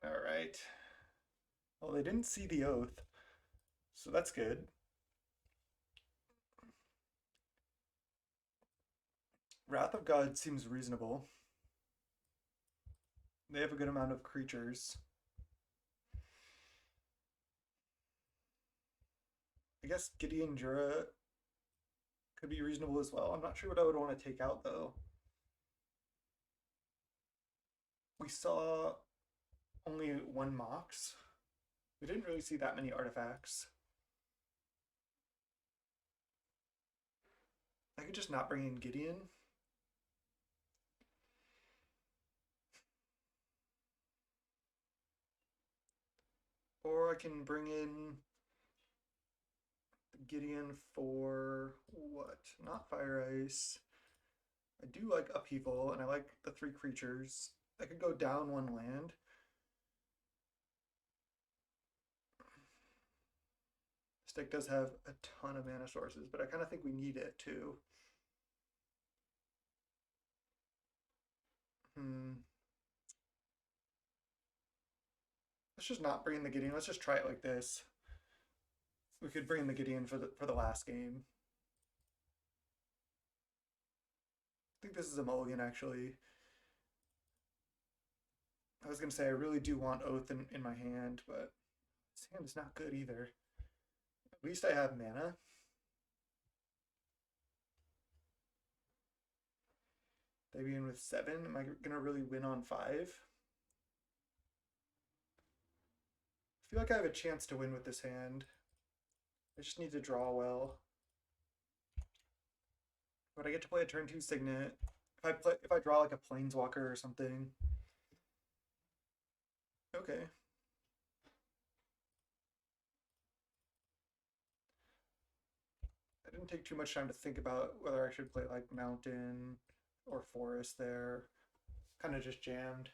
Alright. Well, they didn't see the oath, so that's good. Wrath of God seems reasonable. They have a good amount of creatures. guess Gideon Jura could be reasonable as well. I'm not sure what I would want to take out though. We saw only one Mox. We didn't really see that many artifacts. I could just not bring in Gideon. Or I can bring in Gideon for what? Not Fire Ice. I do like Upheaval, and I like the 3 creatures. I could go down 1 land. This deck does have a ton of mana sources, but I kind of think we need it too. Let's just not bring in the Gideon. Let's just try it like this. We could bring in the Gideon for the last game. I think this is a mulligan, actually. I was going to say I really do want Oath in my hand, but this hand is not good either. At least I have mana. They begin with 7. Am I going to really win on 5? I feel like I have a chance to win with this hand. I just need to draw well. But I get to play a turn 2 Signet. If I draw like a Planeswalker or something. Okay. I didn't take too much time to think about whether I should play like Mountain or Forest there. Kind of just jammed.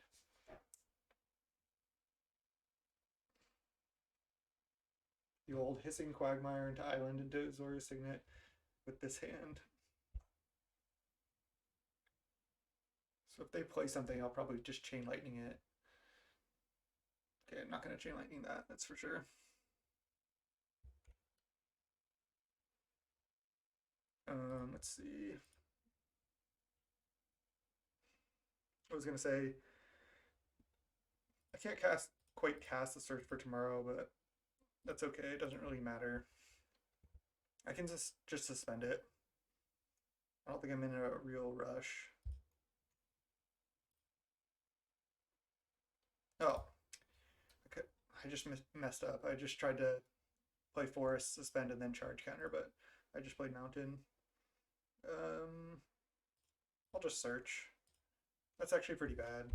The old Hissing Quagmire into Island into Azorius Signet with this hand. So if they play something, I'll probably just Chain Lightning it. Okay, I'm not going to Chain Lightning that, that's for sure. Let's see. I was going to say, I can't quite cast the Search for Tomorrow, but that's okay. It doesn't really matter. I can just suspend it. I don't think I'm in a real rush. Oh, okay. I just messed up. I just tried to play Forest, suspend, and then charge counter, but I just played Mountain. I'll just search. That's actually pretty bad.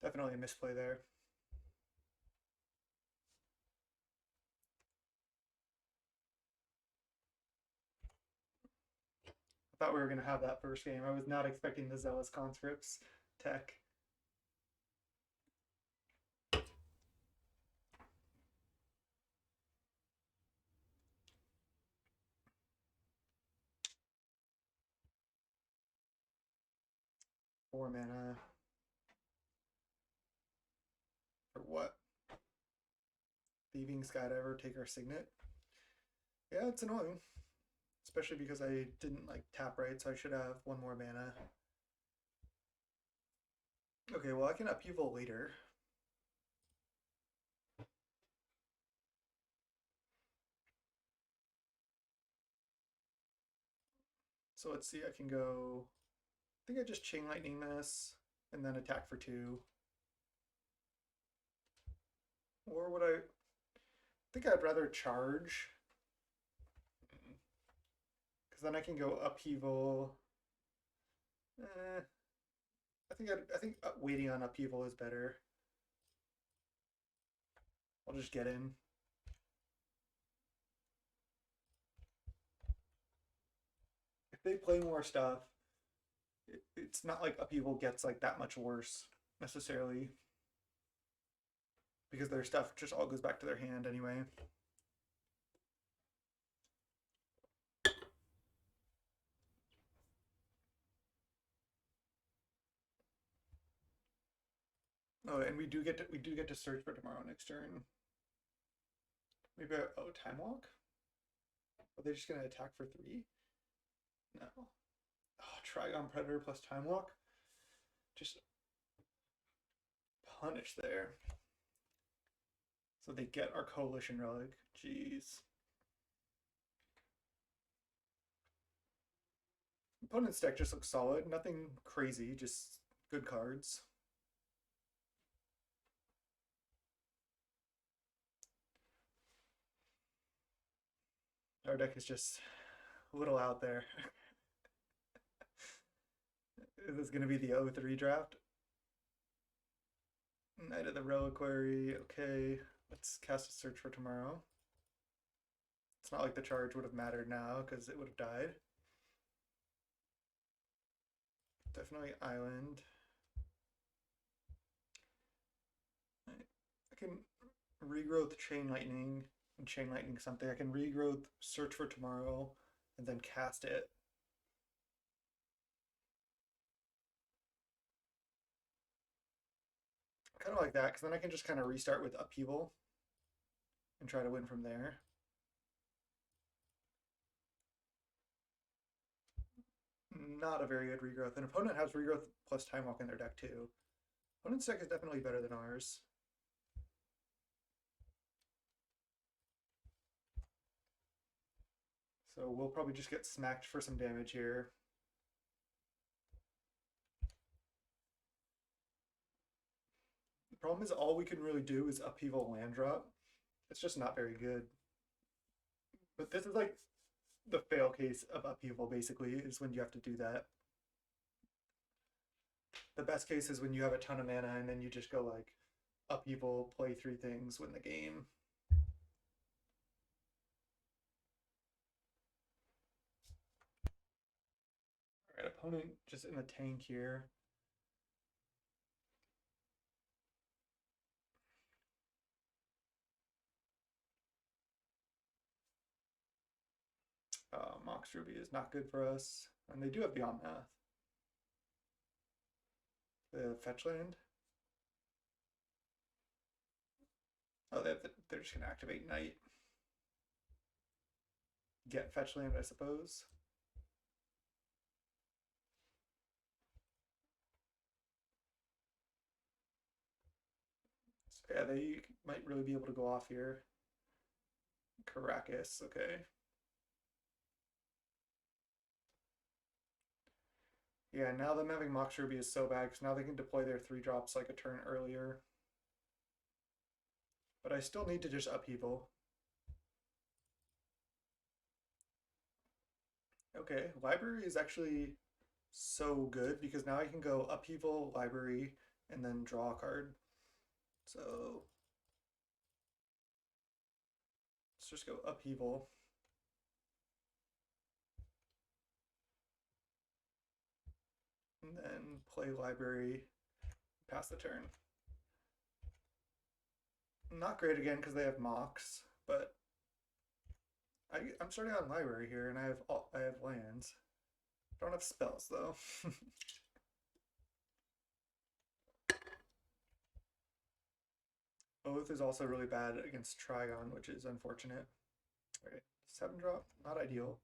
Definitely a misplay there. I thought we were going to have that first game. I was not expecting the Zealous Conscripts tech. Four mana. For what? Thieving Skydiver, take our Signet. Yeah, it's annoying. Especially because I didn't like tap right, so I should have 1 more mana. Okay, well I can Upheaval later. So let's see, I can go, I think I just Chain Lightning this and then attack for 2. Or would I think I'd rather charge, because then I can go Upheaval. I think waiting on Upheaval is better. I'll just get in. If they play more stuff, it's not like Upheaval gets like that much worse necessarily, because their stuff just all goes back to their hand anyway. Oh, and we do get to search for tomorrow next turn. Maybe Time Walk? Are they just gonna attack for 3? No. Oh, Trigon Predator plus Time Walk? Just punish there. So they get our Coalition Relic. Jeez. Opponent's deck just looks solid. Nothing crazy, just good cards. Our deck is just a little out there. Is this going to be the O3 draft? Knight of the Reliquary. Okay, let's cast a Search for Tomorrow. It's not like the charge would have mattered now because it would have died. Definitely Island. I can regrowth Chain Lightning and Chain Lightning something. I can regrowth Search for Tomorrow and then cast it. Kind of like that, because then I can just kind of restart with Upheaval and try to win from there. Not a very good regrowth. An opponent has regrowth plus Time Walk in their deck too. Opponent's deck is definitely better than ours. So we'll probably just get smacked for some damage here. The problem is all we can really do is Upheaval land drop. It's just not very good. But this is like the fail case of Upheaval, basically, is when you have to do that. The best case is when you have a ton of mana and then you just go like Upheaval, play 3 things, win the game. Alright, opponent just in the tank here. Mox Ruby is not good for us. And they do have Beyond Math. The fetch land. Oh, they're just going to activate Knight. Get fetch land, I suppose. So yeah, they might really be able to go off here. Caracas, okay. Yeah, now them having Mox Ruby is so bad because now they can deploy their 3-drops like a turn earlier. But I still need to just Upheaval. Okay, Library is actually so good because now I can go Upheaval, Library, and then draw a card. So let's just go Upheaval. And then play Library, pass the turn. Not great again because they have Mox, but I'm starting on Library here, and I have lands. I don't have spells though. Oath is also really bad against Trigon, which is unfortunate. Alright, 7-drop, not ideal.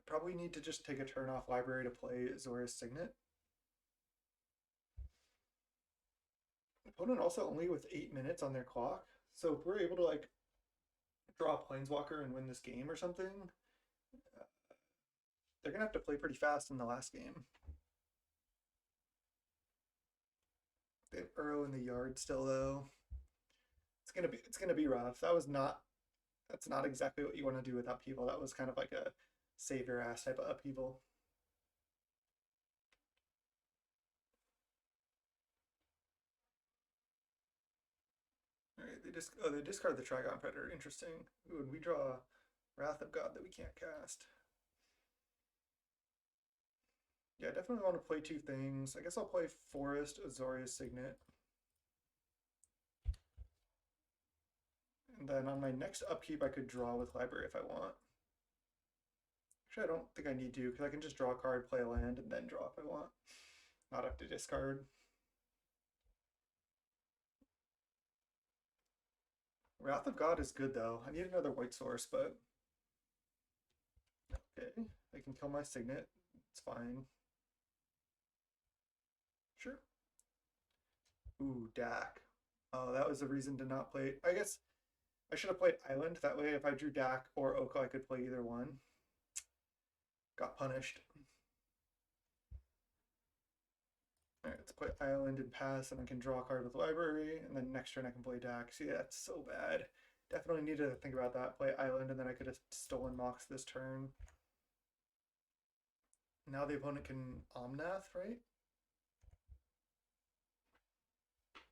Probably need to just take a turn off Library to play Azorius Signet. Opponent also only with 8 minutes on their clock, so if we're able to like draw a Planeswalker and win this game or something, they're gonna have to play pretty fast in the last game. They have Uro in the yard still though. It's gonna be rough. That's not exactly what you want to do with Upheaval. That was kind of like a save your ass type of Upheaval. Alright, they discard the Trigon Predator. Interesting. Ooh, and we draw Wrath of God that we can't cast. Yeah, I definitely want to play 2 things. I guess I'll play Forest, Azorius Signet. And then on my next upkeep, I could draw with Library if I want. Actually, I don't think I need to, because I can just draw a card, play a land, and then draw if I want. Not have to discard. Wrath of God is good, though. I need another white source, but... Okay, I can kill my Signet. It's fine. Sure. Ooh, Dak. Oh, that was a reason to not play. I guess I should have played Island. That way, if I drew Dak or Oko, I could play either one. Got punished. Alright, let's play Island and pass, and I can draw a card with Library, and then next turn I can play Dak. See, that's so bad. Definitely need to think about that. Play Island, and then I could have stolen Mox this turn. Now the opponent can Omnath, right?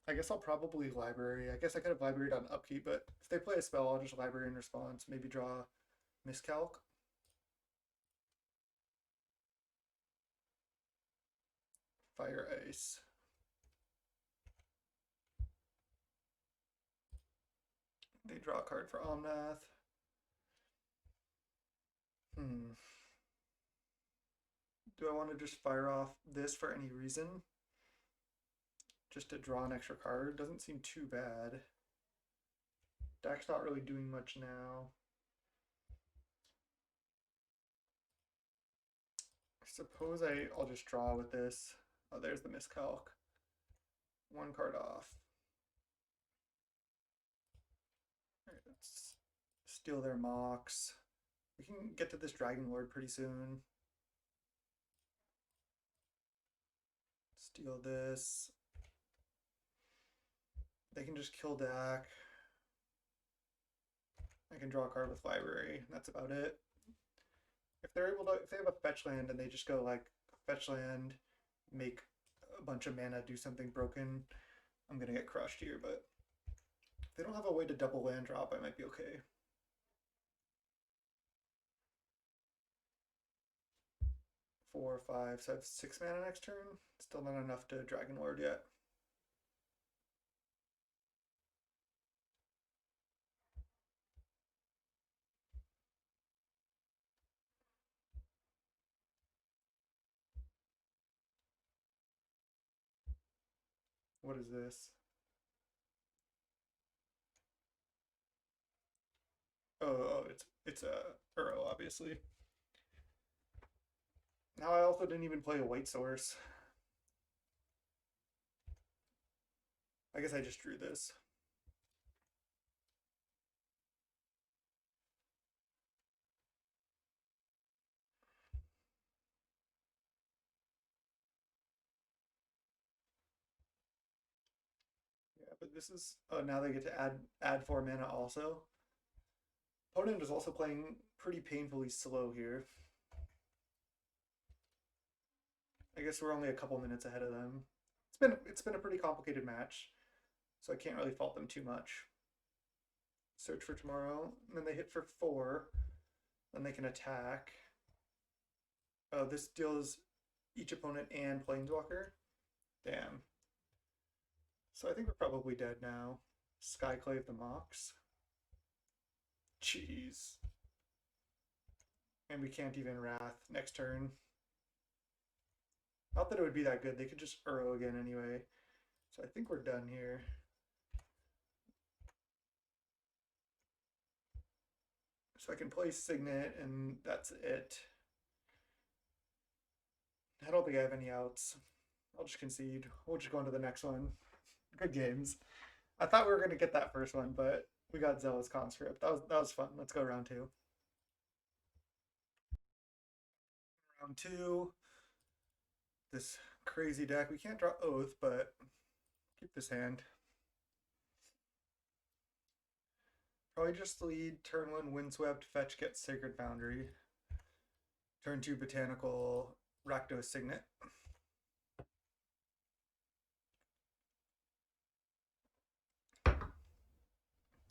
I guess I'll probably Library. I guess I could have Libraried on upkeep, but if they play a spell, I'll just Library in response. Maybe draw Miscalc. Fire Ice. They draw a card for Omnath. Do I want to just fire off this for any reason? Just to draw an extra card? Doesn't seem too bad. Dak's not really doing much now. I suppose I'll just draw with this. Oh, there's the Miscalc. One card off. Alright, let's steal their Mox. We can get to this Dragon Lord pretty soon. Steal this. They can just kill Dak. I can draw a card with Library. That's about it. If they're able to, if they have a fetch land and they just go like fetch land, make a bunch of mana, do something broken, I'm gonna get crushed here. But if they don't have a way to double land drop, I might be okay. 4, 5, so I have 6 mana next turn. Still not enough to Dragon Lord yet. What is this? Oh, it's a Uro, obviously. Now I also didn't even play a white source. I guess I just drew this. Yeah, but this is now they get to add 4 mana also. Opponent is also playing pretty painfully slow here. I guess we're only a couple minutes ahead of them. It's been a pretty complicated match, so I can't really fault them too much. Search for tomorrow, and then they hit for 4, then they can attack. Oh, this deals each opponent and Planeswalker. Damn. So I think we're probably dead now. Skyclave the Mox. Jeez. And we can't even Wrath next turn. Not that it would be that good. They could just Uro again anyway. So I think we're done here. So I can play Signet and that's it. I don't think I have any outs. I'll just concede. We'll just go on to the next one. Good games. I thought we were going to get that first one, but we got Zealous Conscript. That was fun. Let's go round 2. Round 2. This crazy deck. We can't draw Oath, but keep this hand. Probably just lead turn 1 Windswept, fetch, get Sacred Foundry. Turn 2 Botanical, Rakdos Signet.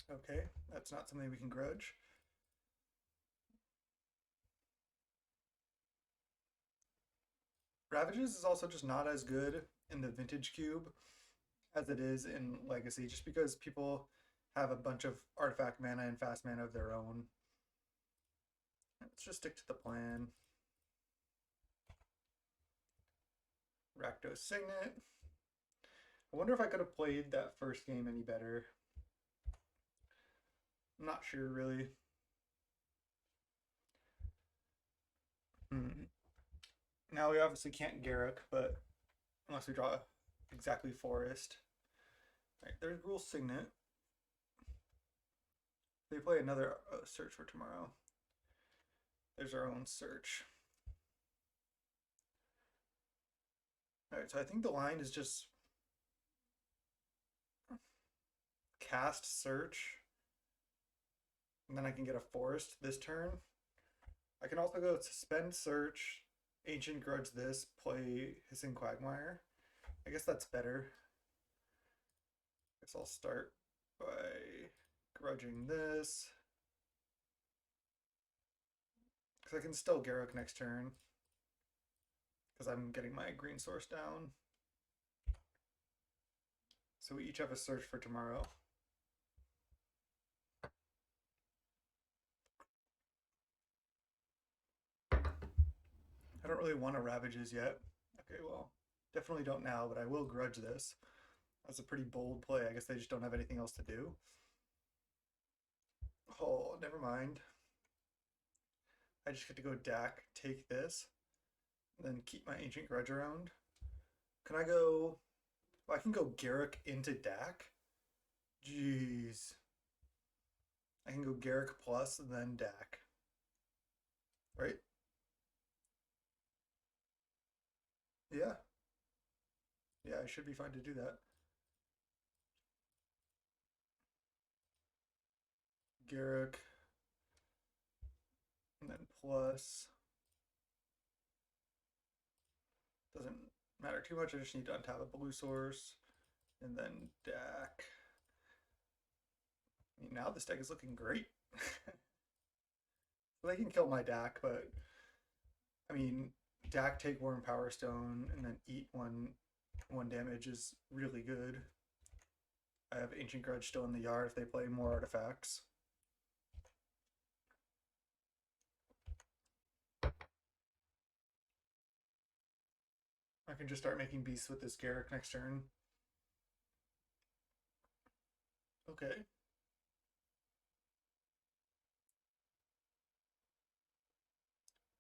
Okay, that's not something we can grudge. Ravages is also just not as good in the Vintage Cube as it is in Legacy, just because people have a bunch of artifact mana and fast mana of their own. Let's just stick to the plan. Rakdos Signet. I wonder if I could have played that first game any better. I'm not sure, really. Now we obviously can't Garruk, but unless we draw exactly Forest. All right, there's Rule Signet. They play another search for tomorrow. There's our own search. All right, so I think the line is just cast search, and then I can get a forest this turn. I can also go suspend search, ancient grudge this, play hissing quagmire. I guess that's better. I guess I'll start by grudging this. Because I can still Garruk next turn. Because I'm getting my green source down. So we each have a search for tomorrow. I don't really want to Ravages yet. Okay, well, definitely don't now, but I will grudge this. That's a pretty bold play. I guess they just don't have anything else to do. Oh, never mind. I just get to go Dak, take this, then keep my Ancient Grudge around. Can I go... Well, I can go Garruk into Dak? Jeez. I can go Garruk plus, then Dak. Right? Yeah. Yeah, I should be fine to do that. Garruk. And then plus. Doesn't matter too much. I just need to untap a blue source. And then Dak. I mean, now this deck is looking great. They can kill my Dak, but I mean, Dak take one Power Stone and then eat one damage is really good. I have Ancient Grudge still in the yard if they play more artifacts. I can just start making beasts with this Garruk next turn. Okay.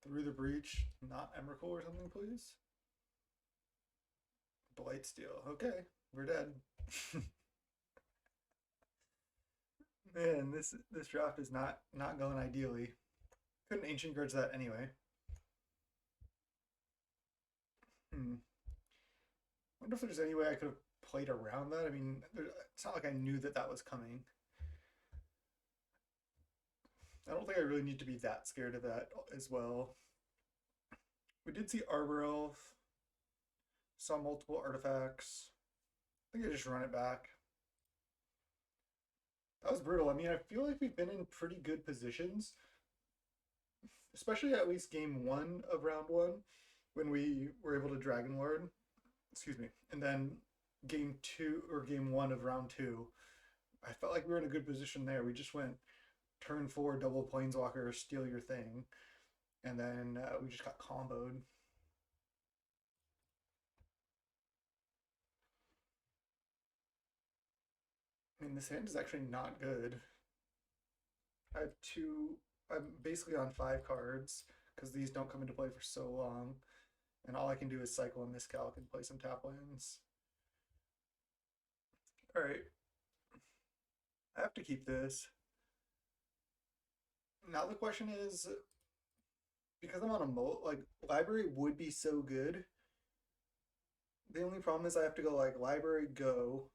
Through the Breach, not Emrakul or something, please. Blightsteel. Okay, we're dead. Man, this draft is not going ideally. Couldn't Ancient Grudge that anyway. Wonder if there's any way I could have played around that. I mean, it's not like I knew that was coming. I don't think I really need to be that scared of that as well. We did see Arbor Elf. Saw multiple artifacts. I think I just run it back. That was brutal. I mean, I feel like we've been in pretty good positions, especially at least game 1 of round 1 when we were able to Dragon Lord. Excuse me. And then game 2 or game 1 of round 2, I felt like we were in a good position there. We just went turn 4 double Planeswalker, steal your thing, and then we just got comboed. I mean, this hand is actually not good. I have I'm basically on 5 cards because these don't come into play for so long. And all I can do is cycle a Miscalc and play some tap lands. Alright. I have to keep this. Now the question is, because I'm on a like, library would be so good. The only problem is I have to go like library, go.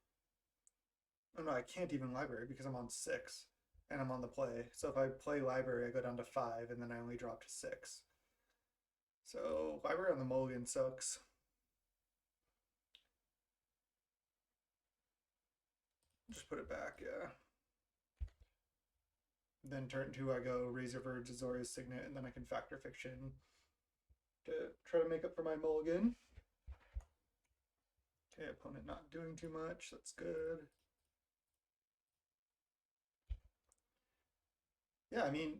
Oh no, I can't even library because I'm on 6 and I'm on the play. So if I play library, I go down to 5 and then I only drop to 6. So library on the mulligan sucks. Just put it back, yeah. Then turn 2 I go Razor Verge, Azorius Signet, and then I can Factor Fiction to try to make up for my mulligan. Okay, opponent not doing too much, that's good. Yeah, I mean,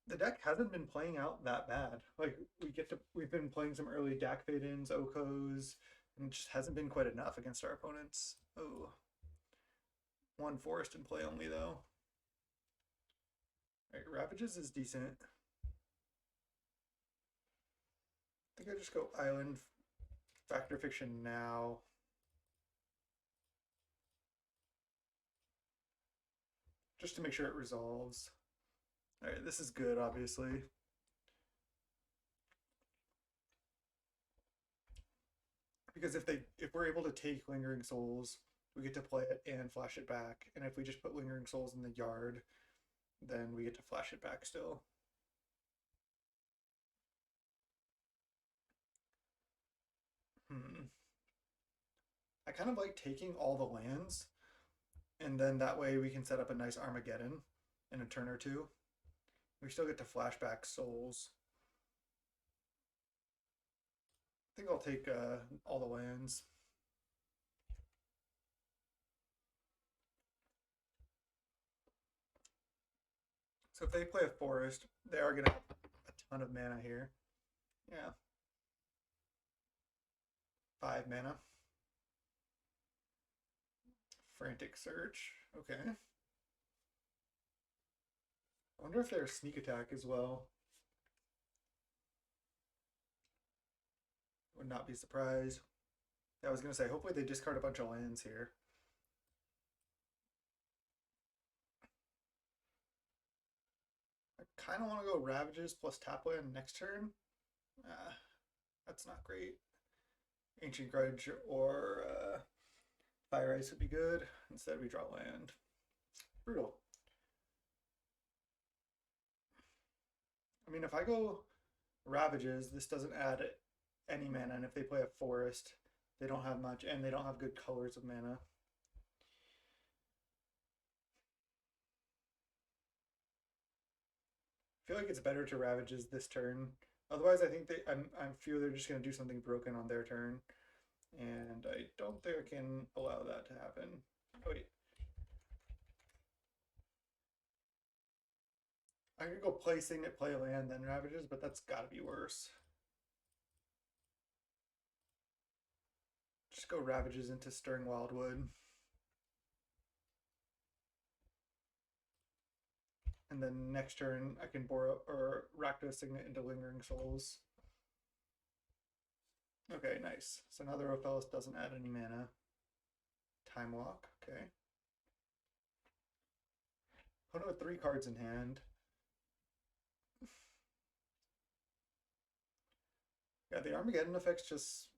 the deck hasn't been playing out that bad. Like we've been playing some early Dak fade-ins, Okos, and it just hasn't been quite enough against our opponents. Oh, 1 forest in play only though. All right, Ravages is decent. I think I just go Island, Factor Fiction now. just to make sure it resolves. All right, this is good, obviously. Because if we're able to take Lingering Souls, we get to play it and flash it back. And if we just put Lingering Souls in the yard, then we get to flash it back still. I kind of like taking all the lands, and then that way we can set up a nice Armageddon in a turn or two. We still get to flashback souls. I think I'll take all the lands. So if they play a forest, they are going to have a ton of mana here. Yeah. 5 mana. Frantic Search. Okay. I wonder if they're sneak attack as well. Would not be surprised. I was going to say, hopefully they discard a bunch of lands here. I kind of want to go Ravages plus tap land next turn. That's not great. Ancient Grudge or Fire Ice would be good. Instead, we draw land. Brutal. I mean, if I go Ravages, this doesn't add any mana, and if they play a forest, they don't have much, and they don't have good colors of mana. I feel like it's better to Ravages this turn. Otherwise, I think I feel they're just going to do something broken on their turn, and I don't think I can allow that to happen. Oh, wait. I could go play Signet, play land, then Ravages, but that's got to be worse. Just go Ravages into Stirring Wildwood. And then next turn I can borrow or Rakdos Signet into Lingering Souls. Okay, nice. So now the Rofellis doesn't add any mana. Time Walk, okay. Opponent with 3 cards in hand. Yeah, the Armageddon effects just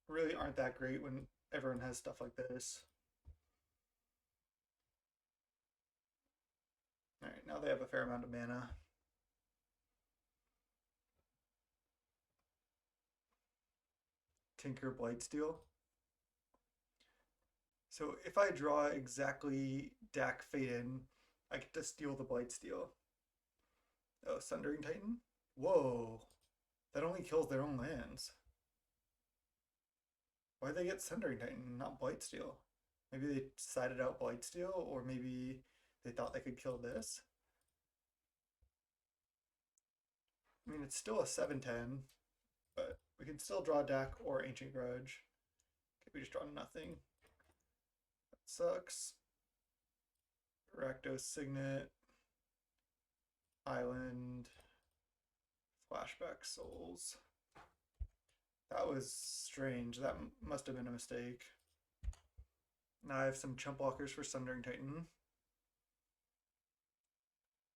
really aren't that great when everyone has stuff like this. Alright, now they have a fair amount of mana. Tinker Blightsteel. So if I draw exactly Dak Faden, I get to steal the Blightsteel. Oh, Sundering Titan? Whoa. That only kills their own lands. Why'd they get Sundering Titan, not Blightsteel? Maybe they sided out Blightsteel, or maybe they thought they could kill this. I mean, it's still a 7/10, but we can still draw Dak or Ancient Grudge. Okay, we just draw nothing. That sucks. Rakdos Signet. Island. Flashback Souls. That was strange. That must have been a mistake. Now I have some chump blockers for Sundering Titan.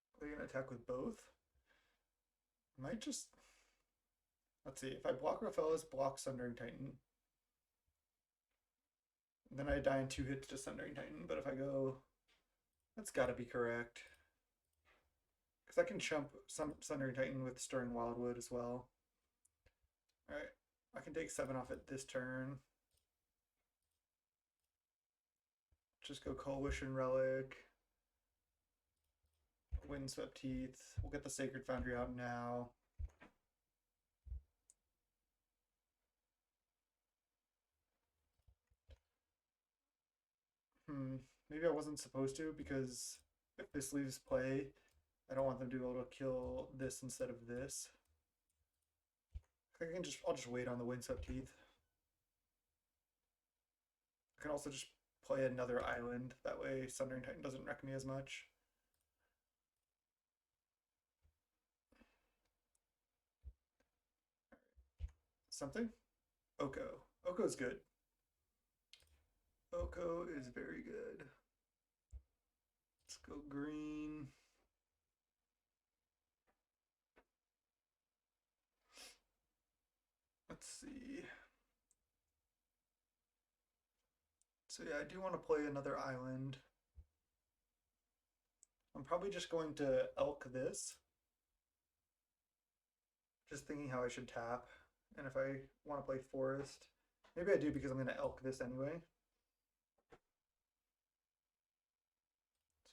Are they going to attack with both? Might just... Let's see. If I block Rofellis, block Sundering Titan. Then I die in 2 hits to Sundering Titan. But if I go... That's got to be correct. Because I can chump some Sundering Titan with Stirring Wildwood as well. Alright. I can take 7 off it this turn. Just go Coalition Relic. Windswept Teeth. We'll get the Sacred Foundry out now. Maybe I wasn't supposed to, because if this leaves play, I don't want them to be able to kill this instead of this. I'll just wait on the Windswept Teeth. I can also just play another island. That way Sundering Titan doesn't wreck me as much. Something? Oko. Oko's good. Oko is very good. Let's Go green. Let's see. So yeah, I do want to play another island. I'm probably just going to elk this. Just thinking how I should tap. And if I want to play forest, maybe I do because I'm going to elk this anyway.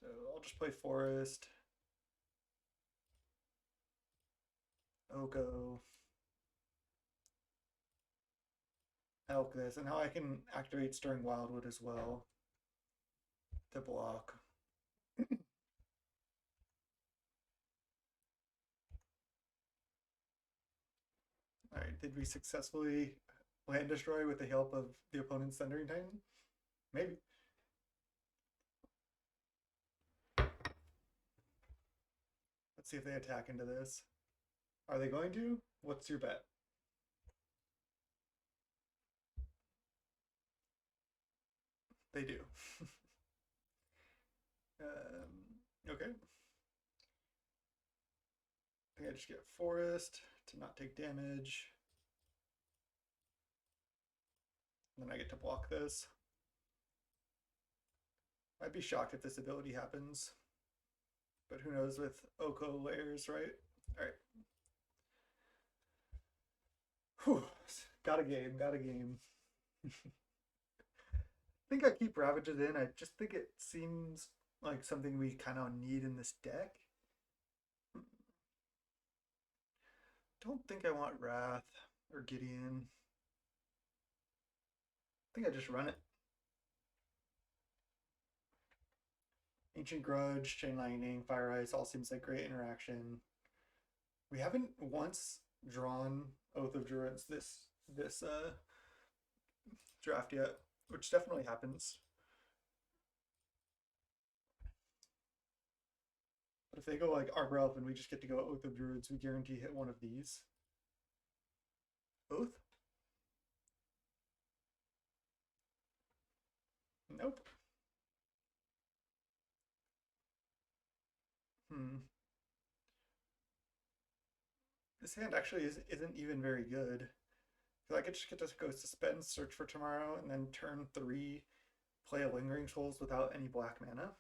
So I'll just play forest. Oko. Elk this. And now I can activate Stirring Wildwood as well to block. Alright, did we successfully land destroy with the help of the opponent's Thundering Titan? Maybe. Let's see if they attack into this. Are they going to? What's your bet? They do. Okay. I think I just get forest to not take damage. And then I get to block this. I'd be shocked if this ability happens. But who knows with Oko layers, right? Alright. Whew. Got a game, got a game. I think I keep Ravages in. I just think it seems like something we kind of need in this deck. Don't think I want Wrath or Gideon. I think I just run it. Ancient Grudge, Chain Lightning, Fire Ice all seems like great interaction. We haven't once drawn Oath of Druids this draft yet, which definitely happens. But if they go like Arbor Elf and we just get to go Oath of Druids, we guarantee hit one of these. Oath? Nope. This hand actually isn't even very good. Because I could just get to go Suspend, search for tomorrow, and then turn 3, play a Lingering Souls without any black mana.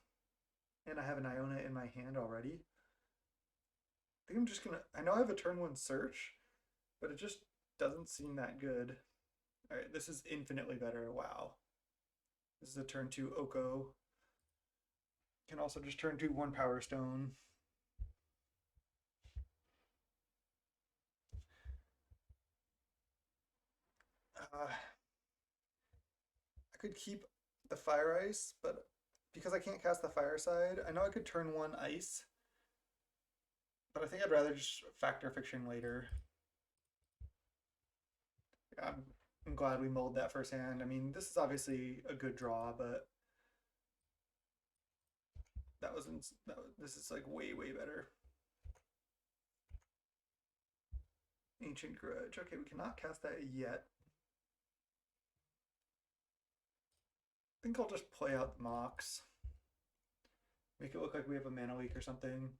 And I have an Iona in my hand already. I think I'm just gonna... I know I have a turn 1 search, but it just doesn't seem that good. Alright, this is infinitely better. Wow. This is a turn 2 Oko. Can also just turn 2 1 Power Stone. I could keep the Fire Ice, but because I can't cast the Fire side, I know I could turn 1 Ice, but I think I'd rather just Factor Fiction later. I'm glad we mulled that first hand. I mean, this is obviously a good draw, but this is like way better. Ancient Grudge. Okay, we cannot cast that yet. I think I'll just play out the Mox. Make it look like we have a mana leak or something.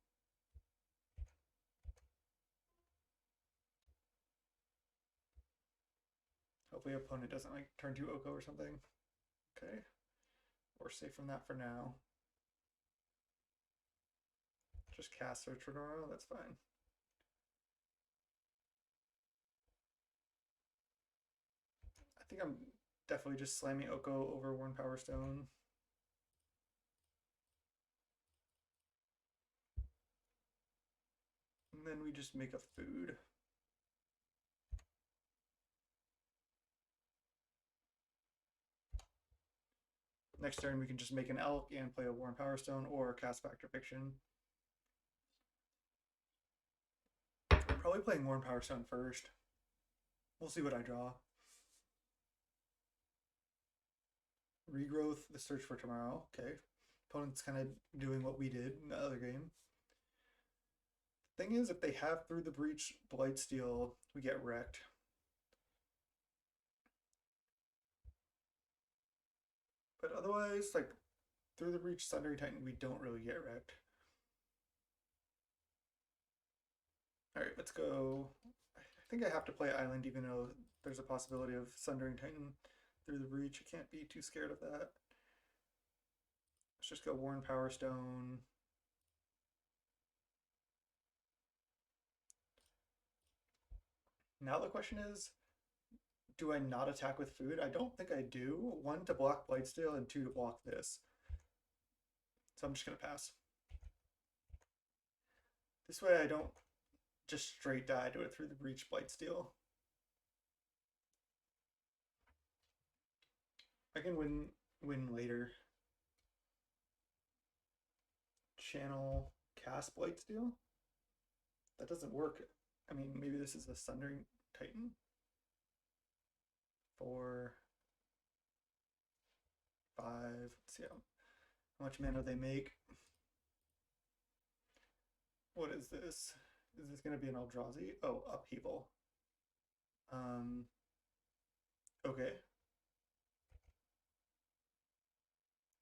Hopefully opponent doesn't like turn 2 Oko or something. Okay. We're safe from that for now. Just cast Search for tomorrow, that's fine. I think I'm definitely just slamming Oko over 1 Power Stone. And then we just make a food. Next turn we can just make an Elk and play a Worn Power Stone or cast Factor Fiction. Probably playing Worn Power Stone first. We'll see what I draw. Regrowth, the Search for tomorrow. Okay. Opponent's kind of doing what we did in the other game. Thing is, if they have Through the Breach Blightsteel, we get wrecked. But otherwise, like, Through the Reach Sundering Titan, we don't really get wrecked. Alright, let's go. I think I have to play Island even though there's a possibility of Sundering Titan through the Breach. I can't be too scared of that. Let's just go Worn Power Stone. Now the question is, do I not attack with food? I don't think I do. 1 to block Blightsteel and 2 to block this. So I'm just going to pass. This way I don't just straight die to it through the Breach Blightsteel. I can win later. Channel cast Blightsteel? That doesn't work. I mean, maybe this is a Sundering Titan. 4, 5. Let's see how much mana they make. What is this? Is this going to be an Eldrazi? Oh, Upheaval. Okay.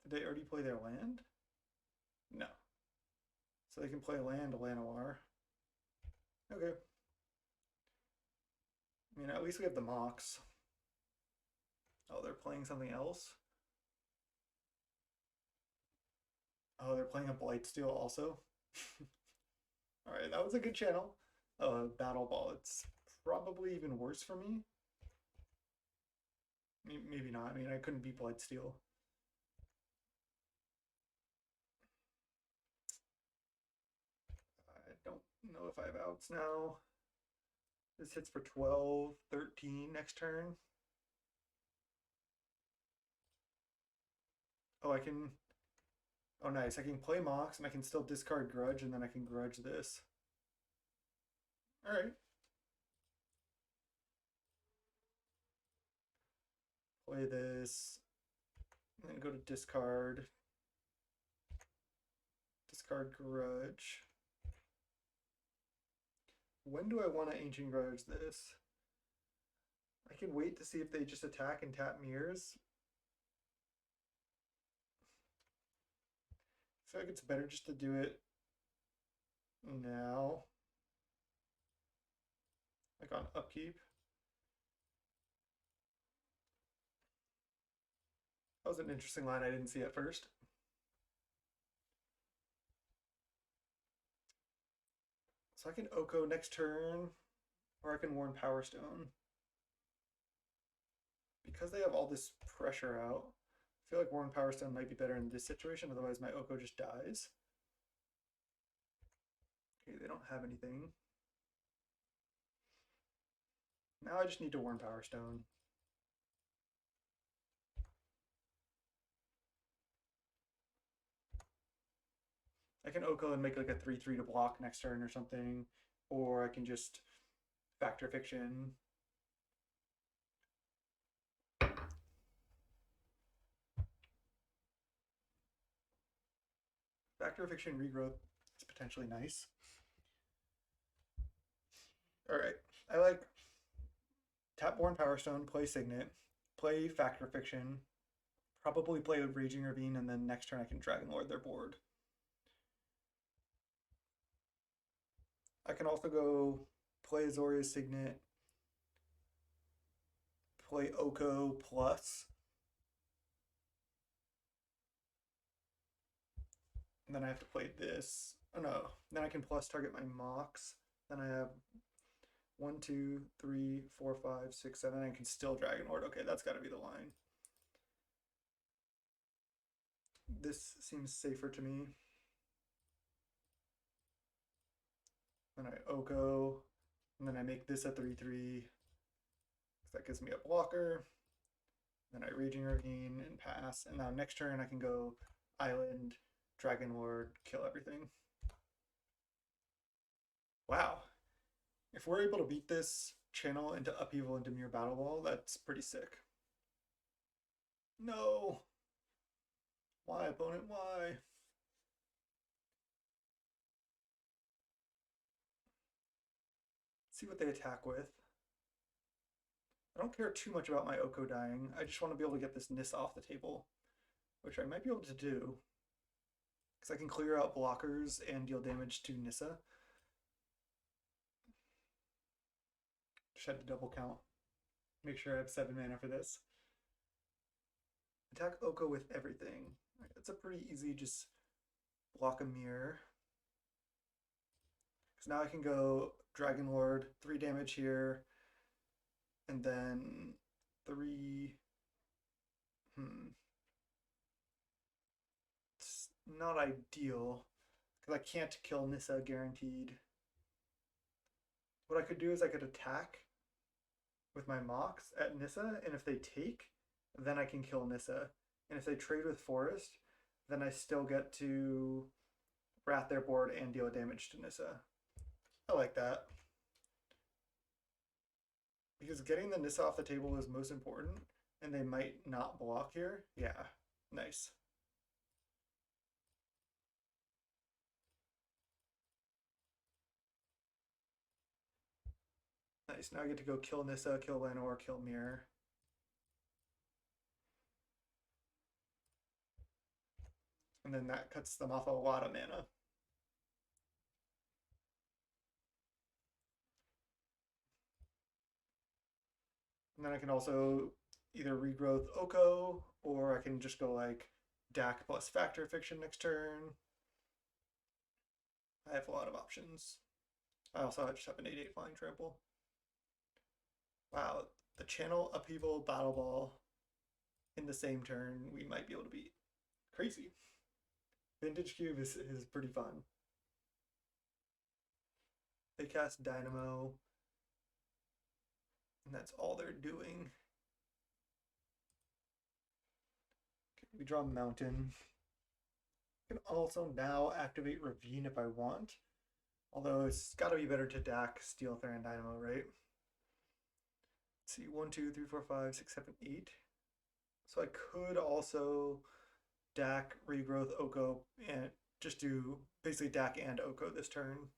Did they already play their land? No. So they can play land, Llanowar. Okay. I mean, at least we have the Mox. Oh, they're playing something else? Oh, they're playing a Blightsteel also? Alright, that was a good channel. Battle Ball. It's probably even worse for me. Maybe not. I mean, I couldn't beat Blightsteel. I don't know if I have outs now. This hits for 12, 13 next turn. Oh, I can... Oh, nice. I can play Mox, and I can still discard Grudge, and then I can Grudge this. Alright. Play this, and then go to discard. Discard Grudge. When do I want to Ancient Grudge this? I can wait to see if they just attack and tap mirrors. I feel like it's better just to do it now. Like on upkeep. That was an interesting line I didn't see at first. So I can Oko next turn, or I can Worn Power Stone. Because they have all this pressure out, I feel like Worn Power Stone might be better in this situation, otherwise my Oko just dies. Okay, they don't have anything. Now I just need to Worn Power Stone. I can Oko and make like a 3/3 to block next turn or something, or I can just Factor Fiction. Factor Fiction Regrowth is potentially nice. Alright, I like tap Worn Power Stone, play Signet, play Factor Fiction, probably play with Raging Ravine, and then next turn I can Dragon Lord their board. I can also go play Azorius Signet, play Oko plus, and then I have to play this. Oh no, then I can plus target my Mox. Then I have 1, 2, 3, 4, 5, 6, 7. I can still Dragon Lord. Okay, that's got to be the line. This seems safer to me. Then I Oko, and then I make this a 3/3. That gives me a blocker. Then I Raging Ravine and pass. And now next turn I can go Island, Dragon Lord, kill everything. Wow. If we're able to beat this channel into Upheaval into Mirror Battle Ball, that's pretty sick. No! Why, opponent? Why? Let's see what they attack with. I don't care too much about my Oko dying. I just want to be able to get this Nis off the table. which I might be able to do because I can clear out blockers and deal damage to Nissa. Just had to double count. Make sure I have 7 mana for this. Attack Oko with everything. It's a pretty easy, just block a mirror. Because now I can go Dragon Lord, 3 damage here, and then 3. It's not ideal because I can't kill Nissa guaranteed. What I could do is I could attack with my Mox at Nissa, and if they take, then I can kill Nissa. And if they trade with Forest, then I still get to Wrath their board and deal damage to Nissa. I like that. Because getting the Nissa off the table is most important, and they might not block here. Yeah, nice. Nice, now I get to go kill Nissa, kill Llanowar, kill Mirror. And then that cuts them off a lot of mana. And then I can also either regrowth Oko, or I can just go like DAC plus Factor Fiction next turn. I have a lot of options. I also just have an 8/8 Flying Trample. Wow, the Channel Upheaval Battle Ball in the same turn we might be able to beat. Crazy. Vintage Cube is pretty fun. They cast Dynamo, and that's all they're doing. Okay, we draw Mountain. I can also now activate Ravine if I want, although it's got to be better to DAC Steel Theron Dynamo, right? Let's see, 1, 2, 3, 4, 5, 6, 7, 8. So I could also DAC, regrowth, Oko, and just do basically DAC and Oko this turn.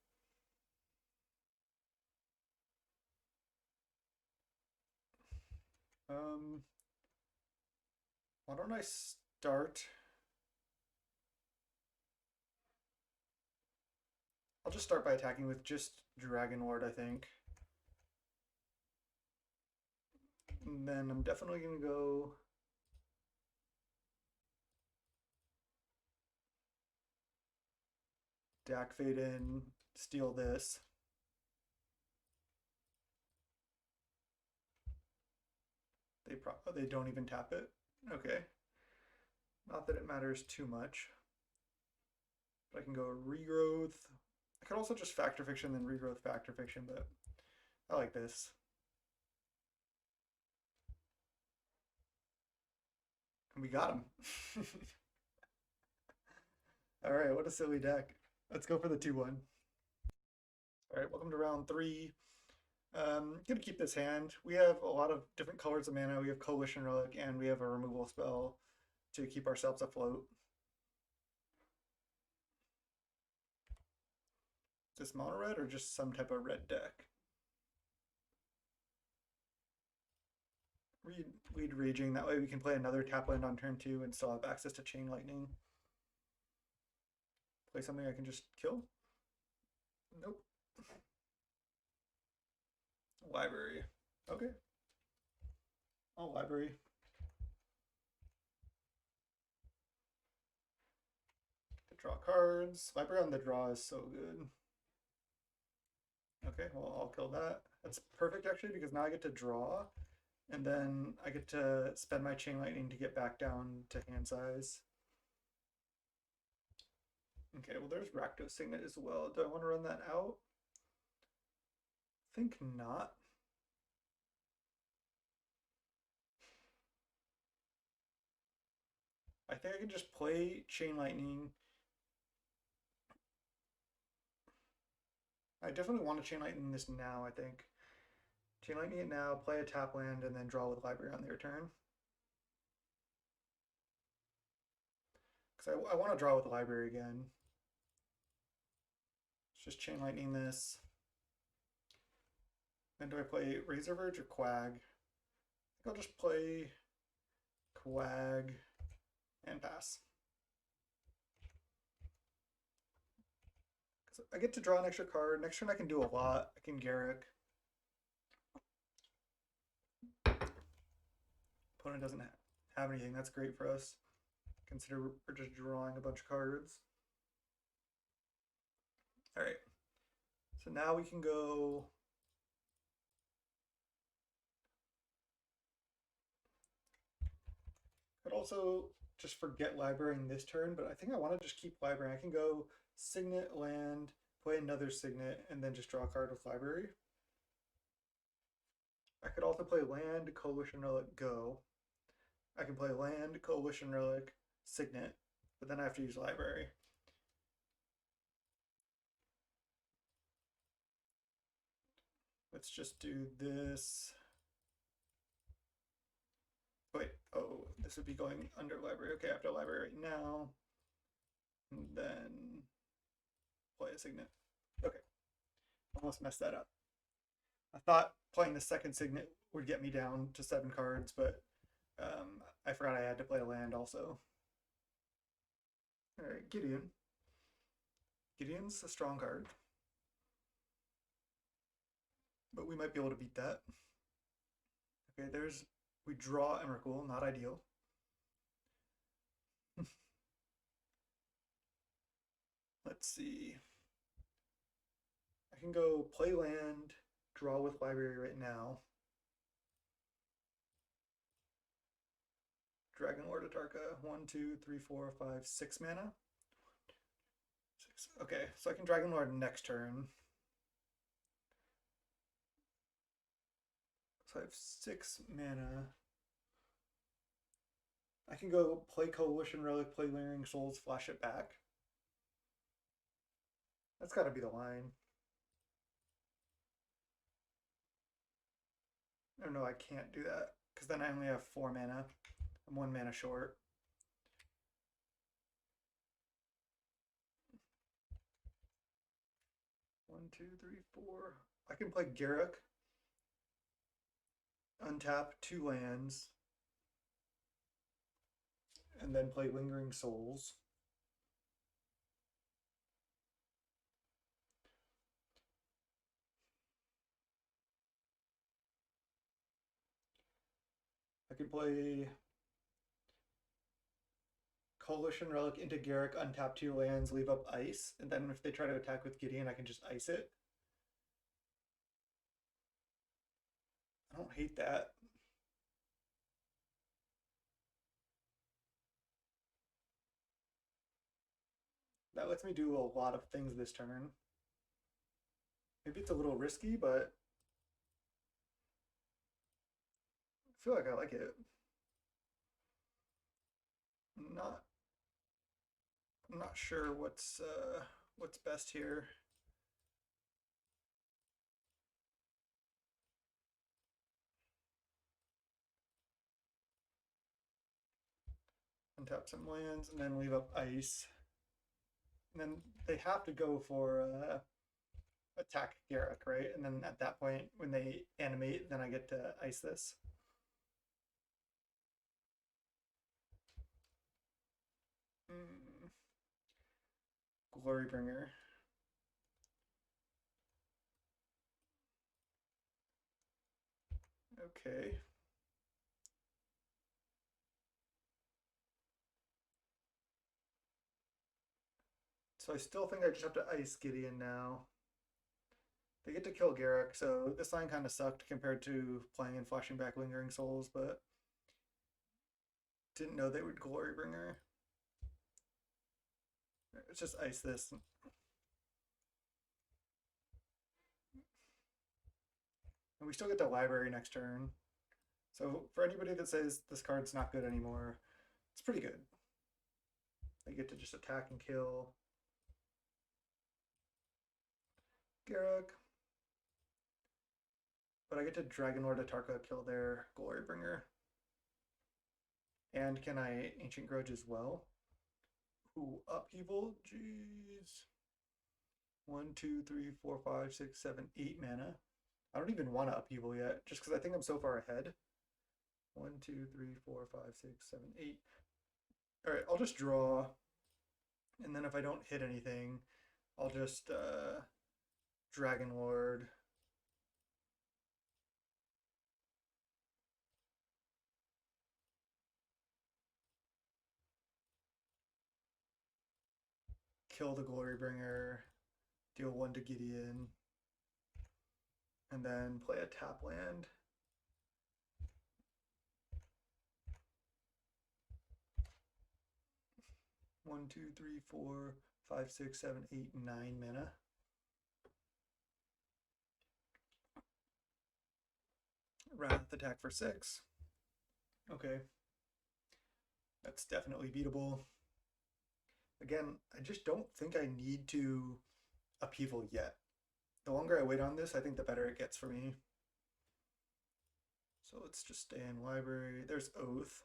Why don't I start? I'll just start by attacking with just Dragon Lord, I think. And then I'm definitely going to go DAC Fade in, steal this. They don't even tap it. Okay. Not that it matters too much. But I can go regrowth. I could also just Factor Fiction, then regrowth Factor Fiction, but I like this. And we got him. All right, what a silly deck. Let's go for the 2/1. All right, welcome to round 3. Gonna keep this hand. We have a lot of different colors of mana. We have Coalition Relic, and we have a removal spell to keep ourselves afloat. Is this mono red or just some type of red deck? Weed Raging, that way we can play another tap land on turn 2 and still have access to Chain Lightning. Play something I can just kill? Nope. Library. Okay. Oh, library. To draw cards. Library on the draw is so good. Okay, well, I'll kill that. That's perfect, actually, because now I get to draw, and then I get to spend my Chain Lightning to get back down to hand size. Okay, well, there's Rakdos Signet as well. Do I want to run that out? I think not. I think I can just play Chain Lightning. I definitely want to Chain Lightning this now, I think. Chain Lightning it now, play a tap land, and then draw with Library on their turn. Because I want to draw with the Library again. Let's just Chain Lightning this. Then do I play Razor Verge or Quag? I think I'll just play Quag. and pass. So I get to draw an extra card. Next turn I can do a lot. I can Garrick. Opponent doesn't have anything. That's great for us. Consider we're just drawing a bunch of cards. All right. So now we can go. Could also just forget librarying this turn, but I think I want to just keep librarying. I can go Signet, land, play another Signet, and then just draw a card with library. I could also play land, Coalition Relic, go. I can play land, Coalition Relic, Signet, but then I have to use library. Let's just do this. Wait, oh, this would be going under library. Okay, I have to library right now. And then play a Signet. Okay, almost messed that up. I thought playing the second Signet would get me down to 7 cards, but I forgot I had to play a land also. All right, Gideon. Gideon's a strong card, but we might be able to beat that. Okay, we draw Emrakul, not ideal. Let's see. I can go play land, draw with library right now. Dragon Lord Atarka, 1, 2, 3, 4, 5, 6 mana. 6. Okay, so I can Dragon Lord next turn. So I have 6 mana. I can go play Coalition Relic, play Lingering Souls, flash it back. That's got to be the line. Oh no, I can't do that because then I only have 4 mana. I'm 1 mana short. One, two, three, four. I can play Garruk, untap 2 lands, and then play Lingering Souls. I can play Coalition Relic into Garruk, untap 2 lands, leave up ice, and then if they try to attack with Gideon, I can just ice it. I don't hate that. That lets me do a lot of things this turn. Maybe it's a little risky, but I feel like I like it. I'm not sure what's best here. Untap some lands and then leave up ice. And then they have to go for attack Garruk, right? And then at that point, when they animate, then I get to ice this. Glorybringer. Okay. So I still think I just have to ice Gideon now. They get to kill Garruk, so this line kind of sucked compared to playing and flashing back Lingering Souls, but didn't know they would Glorybringer. Let's just ice this. And we still get the library next turn. So for anybody that says this card's not good anymore, it's pretty good. They get to just attack and kill Garruk. But I get to Dragon Lord Atarka, kill their Glorybringer. And can I Ancient Grudge as well? Ooh, Upheaval, jeez. 1, 2, 3, 4, 5, 6, 7, 8 mana. I don't even want to Upheaval yet, just because I think I'm so far ahead. 1, 2, 3, 4, 5, 6, 7, 8. All right, I'll just draw, and then if I don't hit anything, I'll just Dragon Lord. Kill the Glorybringer, deal 1 to Gideon, and then play a tap land. One, two, three, four, 5, 6, 7, 8, 9 mana. Wrath attack for 6. Okay. That's definitely beatable. Again, I just don't think I need to upheaval yet. The longer I wait on this, I think the better it gets for me. So let's just stay in library. There's Oath.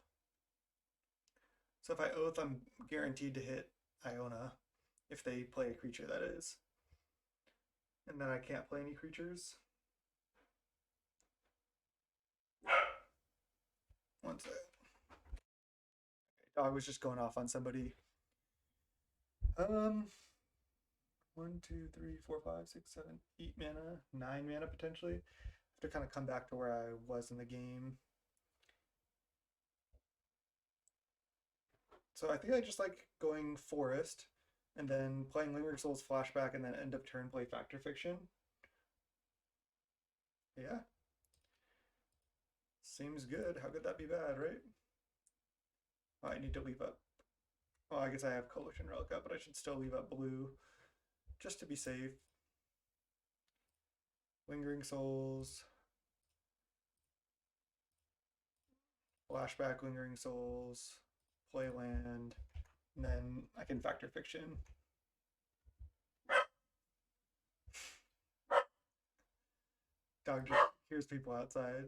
So if I Oath, I'm guaranteed to hit Iona if they play a creature, that is. And then I can't play any creatures. One sec. Dog was just going off on somebody. 1, 2, 3, 4, 5, 6, 7, 8 mana, 9 mana potentially. I have to kind of come back to where I was in the game. So I think I just like going Forest and then playing Lingering Souls Flashback and then end of turn play Fact or Fiction. Yeah. Seems good. How could that be bad, right? Oh, I need to leave up. Well, I guess I have Coalition Relic up, but I should still leave up blue just to be safe. Lingering Souls. Flashback Lingering Souls. Play land. And then I can Fact or Fiction. Dog just hears people outside.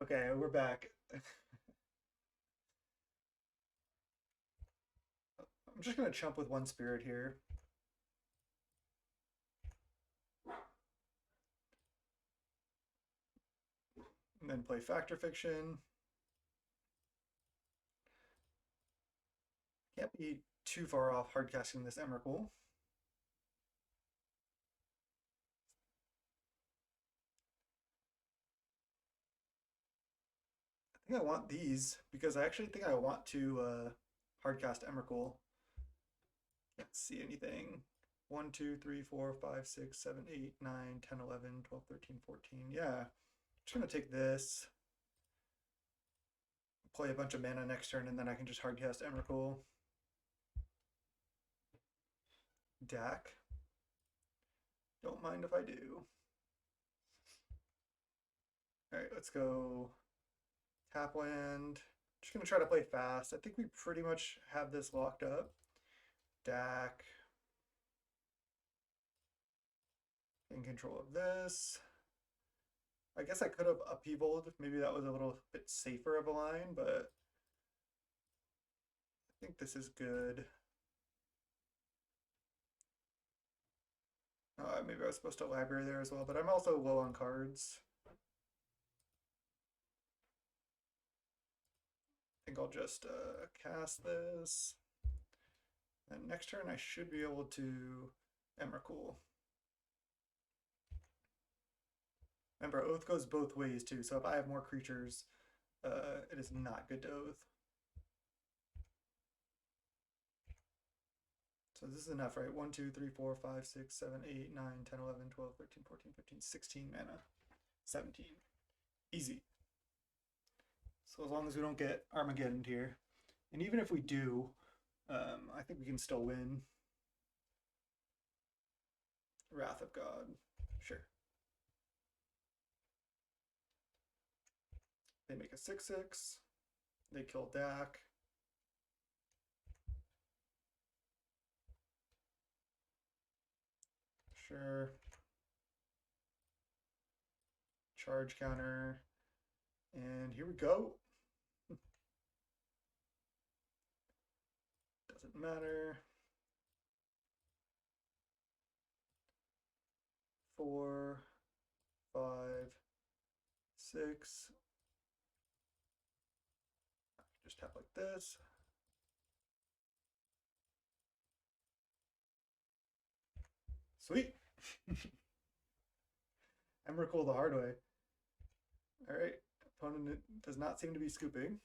Okay, we're back. I'm just gonna chump with 1 spirit here. And then play Fact or Fiction. Can't be too far off hardcasting this Emrakul. I think I want these because I actually think I want to hardcast Emrakul. Can't see anything. 1, 2, 3, 4, 5, 6, 7, 8, 9, 10, 11, 12, 13, 14. Yeah. Just gonna take this. Play a bunch of mana next turn, and then I can just hardcast Emrakul. Dak. Don't mind if I do. Alright, let's go Tapland. Just gonna try to play fast. I think we pretty much have this locked up. Dak. In control of this. I guess I could have upheavaled. Maybe that was a little bit safer of a line, but I think this is good. Maybe I was supposed to library there as well, but I'm also low on cards. I think I'll just cast this. And next turn I should be able to Emrakul. Remember, Oath goes both ways too, so if I have more creatures, it is not good to Oath. So this is enough, right? 1, 2, 3, 4, 5, 6, 7, 8, 9, 10, 11, 12, 13, 14, 15, 16 mana. 17. Easy. So as long as we don't get Armageddon here. And even if we do, I think we can still win. Wrath of God. Sure. They make a 6/6. They kill Dak. Sure. Charge counter. And here we go. Doesn't matter. 4, 5, 6. Just tap like this. Sweet. Emrakul the hard way. All right. Opponent does not seem to be scooping.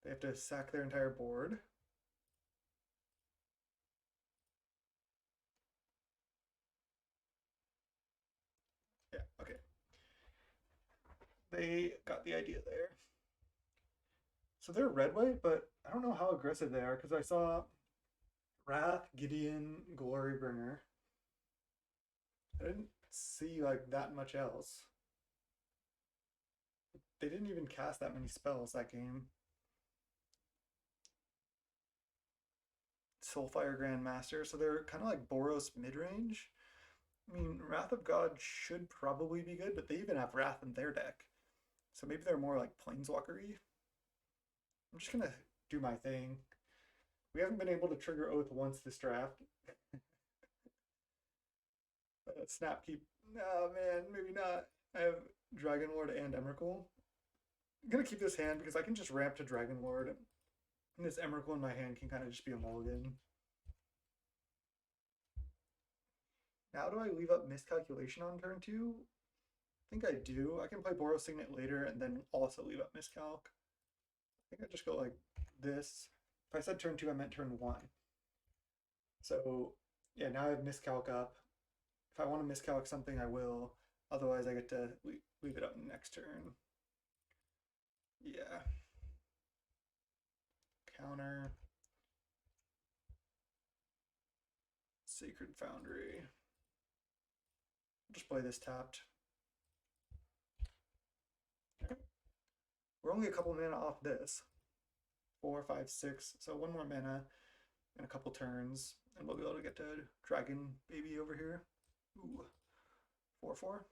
They have to sack their entire board. Yeah, okay. They got the idea there. So they're red white, but I don't know how aggressive they are because I saw Wrath, Gideon, Glorybringer. I didn't see like that much else. They didn't even cast that many spells that game. Soulfire Grandmaster, so they're kind of like Boros mid-range. I mean, Wrath of God should probably be good, but they even have Wrath in their deck. So maybe they're more like Planeswalker-y. I'm just gonna do my thing. We haven't been able to trigger Oath once this draft. Snapkeep. Oh man, maybe not. I have Dragon Lord and Emrakul. I'm gonna keep this hand because I can just ramp to Dragon Lord. And this Emrakul in my hand can kind of just be a mulligan. Now do I leave up Miscalculation on turn 2? I think I do. I can play Boros Signet later and then also leave up Miscalc. I think I just go like this. If I said turn 2, I meant turn 1. So yeah, now I have Miscalc up. If I want to Miscalc something, I will. Otherwise, I get to leave it up next turn. Yeah. Counter. Sacred Foundry. Just play this tapped. Okay. We're only a couple mana off this. 4, 5, 6. So one more mana and a couple turns, and we'll be able to get to Dragon Baby over here. Ooh. 4, 4.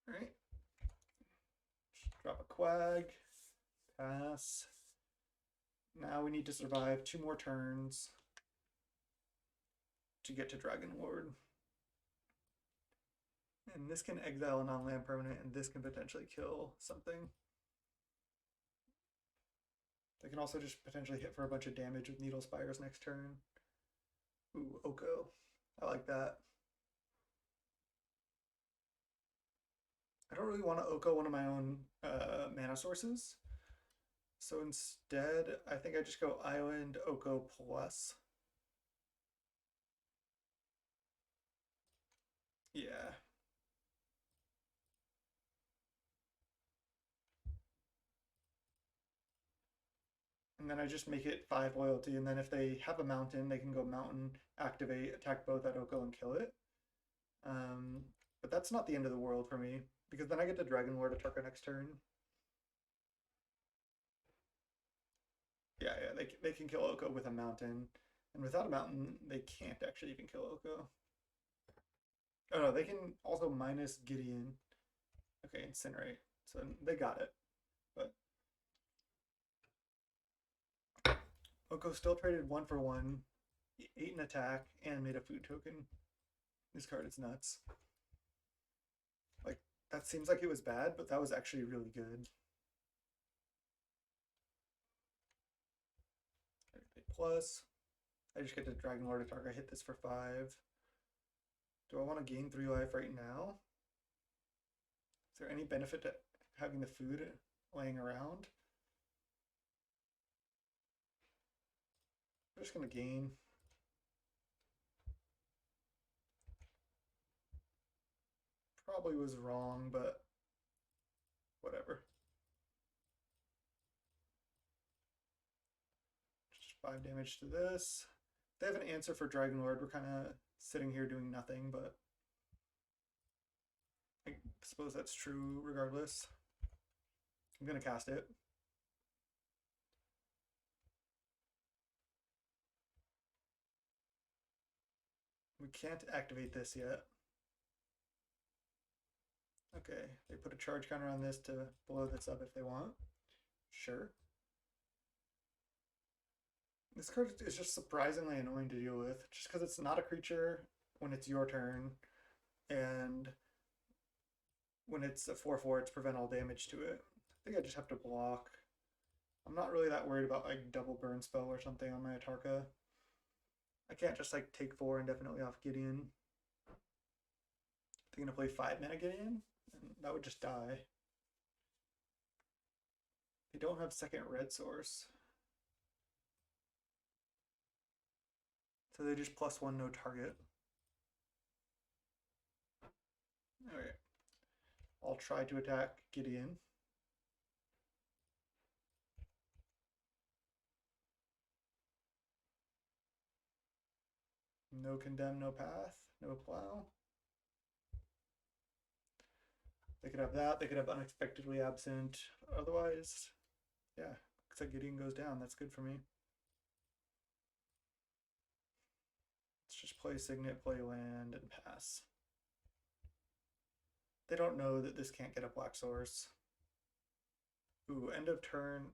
All right. Just drop a Quag. Pass. Now we need to survive 2 more turns to get to Dragon Lord. And this can exile a non-land permanent, and this can potentially kill something. They can also just potentially hit for a bunch of damage with Needle Spires next turn. Ooh, Oko. I like that. I don't really want to Oko one of my own mana sources. So instead, I think I just go Island Oko plus. Yeah. And then I just make it 5 loyalty, and then if they have a mountain, they can go mountain, activate, attack both at Oko and kill it. But that's not the end of the world for me, because then I get to Dragon Lord Atarka next turn. Yeah, they can kill Oko with a mountain, and without a mountain, they can't actually even kill Oko. Oh no, they can also minus Gideon. Okay, Incinerate. So they got it. But Oko still traded 1 for 1, 8 in attack, and made a food token. This card is nuts. Like, that seems like it was bad, but that was actually really good. Plus, I just get to Dragon Lord Atarka, hit this for 5. Do I want to gain 3 life right now? Is there any benefit to having the food laying around? I'm just going to gain. Probably was wrong, but whatever. Just 5 damage to this. They have an answer for Dragon Lord. We're kind of sitting here doing nothing, but I suppose that's true regardless. I'm going to cast it. We can't activate this yet. Okay, they put a charge counter on this to blow this up if they want. Sure. This card is just surprisingly annoying to deal with, just because it's not a creature, when it's your turn, and when it's a 4/4, it's prevent all damage to it. I think I just have to block. I'm not really that worried about like double burn spell or something on my Atarka. I can't just like take 4 indefinitely off Gideon. They're gonna play 5 mana Gideon, and that would just die. They don't have second red source. So they just +1 no target. Alright. I'll try to attack Gideon. No condemn, no path, no plow. They could have that, they could have unexpectedly absent. Otherwise, yeah, looks like Gideon goes down. That's good for me. Let's just play Signet, play land, and pass. They don't know that this can't get a black source. Ooh, end of turn,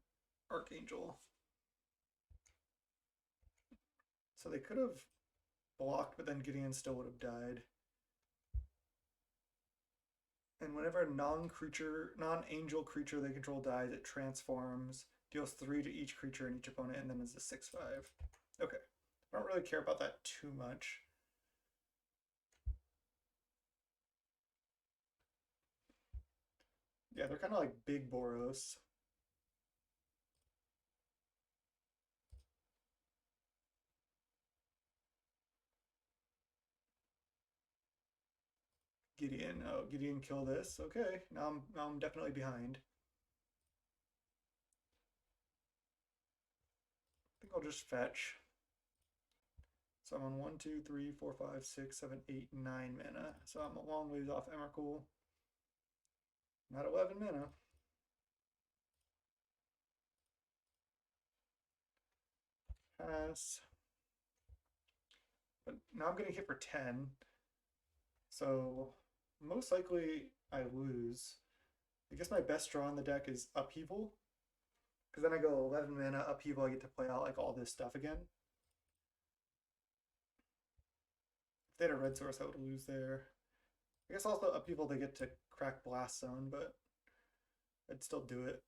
Archangel. So they could have blocked, but then Gideon still would have died. And whenever a non-angel creature they control dies, it transforms, deals 3 to each creature and each opponent, and then is a 6/5. Okay. I don't really care about that too much. Yeah, they're kind of like big Boros. Gideon. Oh, Gideon kill this. Okay, now I'm definitely behind. I think I'll just fetch. So I'm on 1, 2, 3, 4, 5, 6, 7, 8, 9 mana. So I'm a long ways off Emrakul. I'm at 11 mana. Pass. But now I'm getting hit for 10. So most likely I lose. I guess my best draw in the deck is Upheaval. Because then I go 11 mana, Upheaval, I get to play out like all this stuff again. If they had a red source, I would lose there. I guess also Upheaval, they get to crack Blast Zone, but I'd still do it.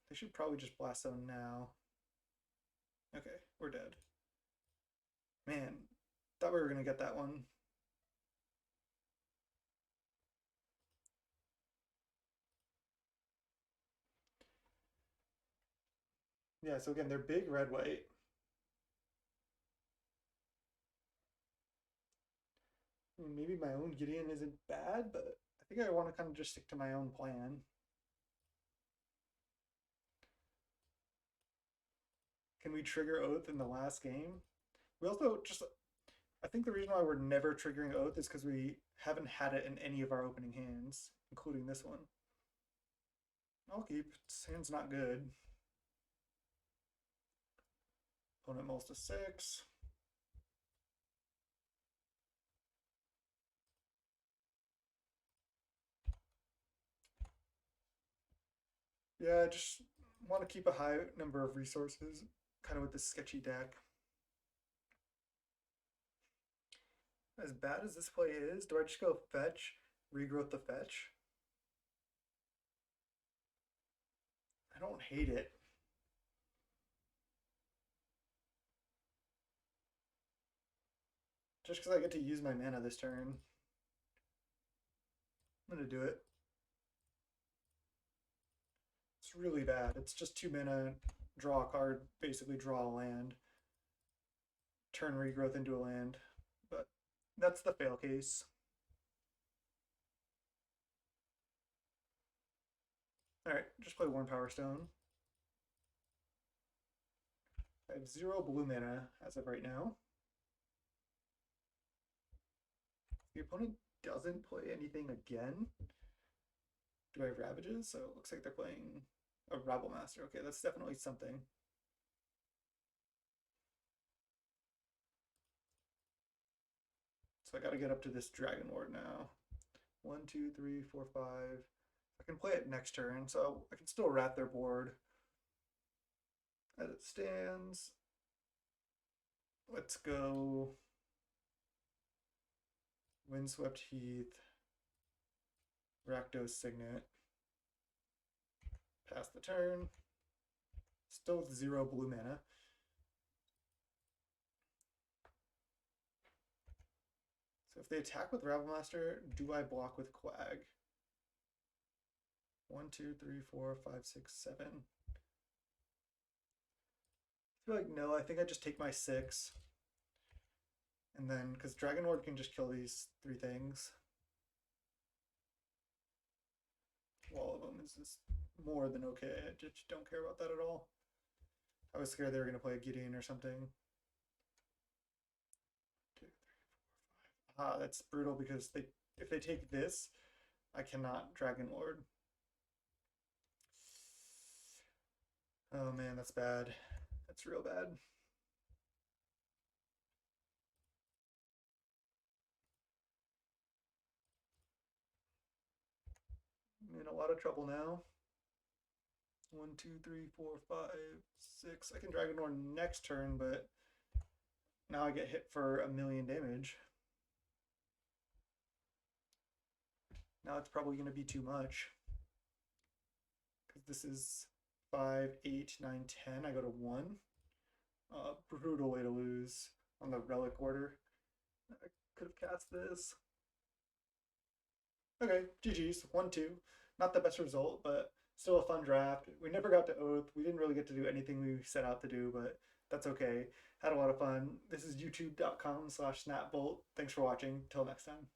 They should probably just Blast Zone now. Okay, we're dead. Man, thought we were going to get that one. Yeah, so again, they're big red-white. Maybe my own Gideon isn't bad, but I think I want to kind of just stick to my own plan. Can we trigger Oath in the last game? We also just, I think the reason why we're never triggering Oath is because we haven't had it in any of our opening hands, including this one. I'll keep. This hand's not good. Opponent mulls to 6. Yeah, I just want to keep a high number of resources, kind of with this sketchy deck. As bad as this play is, do I just go fetch, regrowth the fetch? I don't hate it. Just because I get to use my mana this turn. I'm going to do it. It's really bad. It's just 2 mana, draw a card, basically draw a land, turn regrowth into a land. But that's the fail case. Alright, just play 1 Power Stone. I have 0 blue mana as of right now. The opponent doesn't play anything again. Do I have Ravages? So it looks like they're playing a Rabble Master. Okay, that's definitely something. So I gotta get up to this Dragon Lord now. 1, 2, 3, 4, 5. I can play it next turn, so I can still rat their board. As it stands, let's go Windswept Heath, Rakdos Signet. Pass the turn. Still with 0 blue mana. So if they attack with Rabblemaster, do I block with Quag? 1, 2, 3, 4, 5, 6, 7. I feel like no, I think I just take my 6. And then, because Dragon Lord can just kill these 3 things. All of them is just more than okay. I just don't care about that at all. I was scared they were going to play a Gideon or something. 2, 3, 4, 5. Ah, that's brutal because if they take this, I cannot Dragon Lord. Oh man, that's bad. That's real bad. I'm in a lot of trouble now. 1, 2, 3, 4, 5, 6. I can Dragon Lord next turn, but now I get hit for 1,000,000 damage. Now it's probably going to be too much. Because this is 5, 8, 9, 10. I go to 1. Brutal way to lose on the relic order. I could have cast this. Okay, GG's. 1-2. Not the best result, but still a fun draft. We never got to Oath. We didn't really get to do anything we set out to do, but that's okay. Had a lot of fun. This is youtube.com/snapbolt. Thanks for watching. Till next time.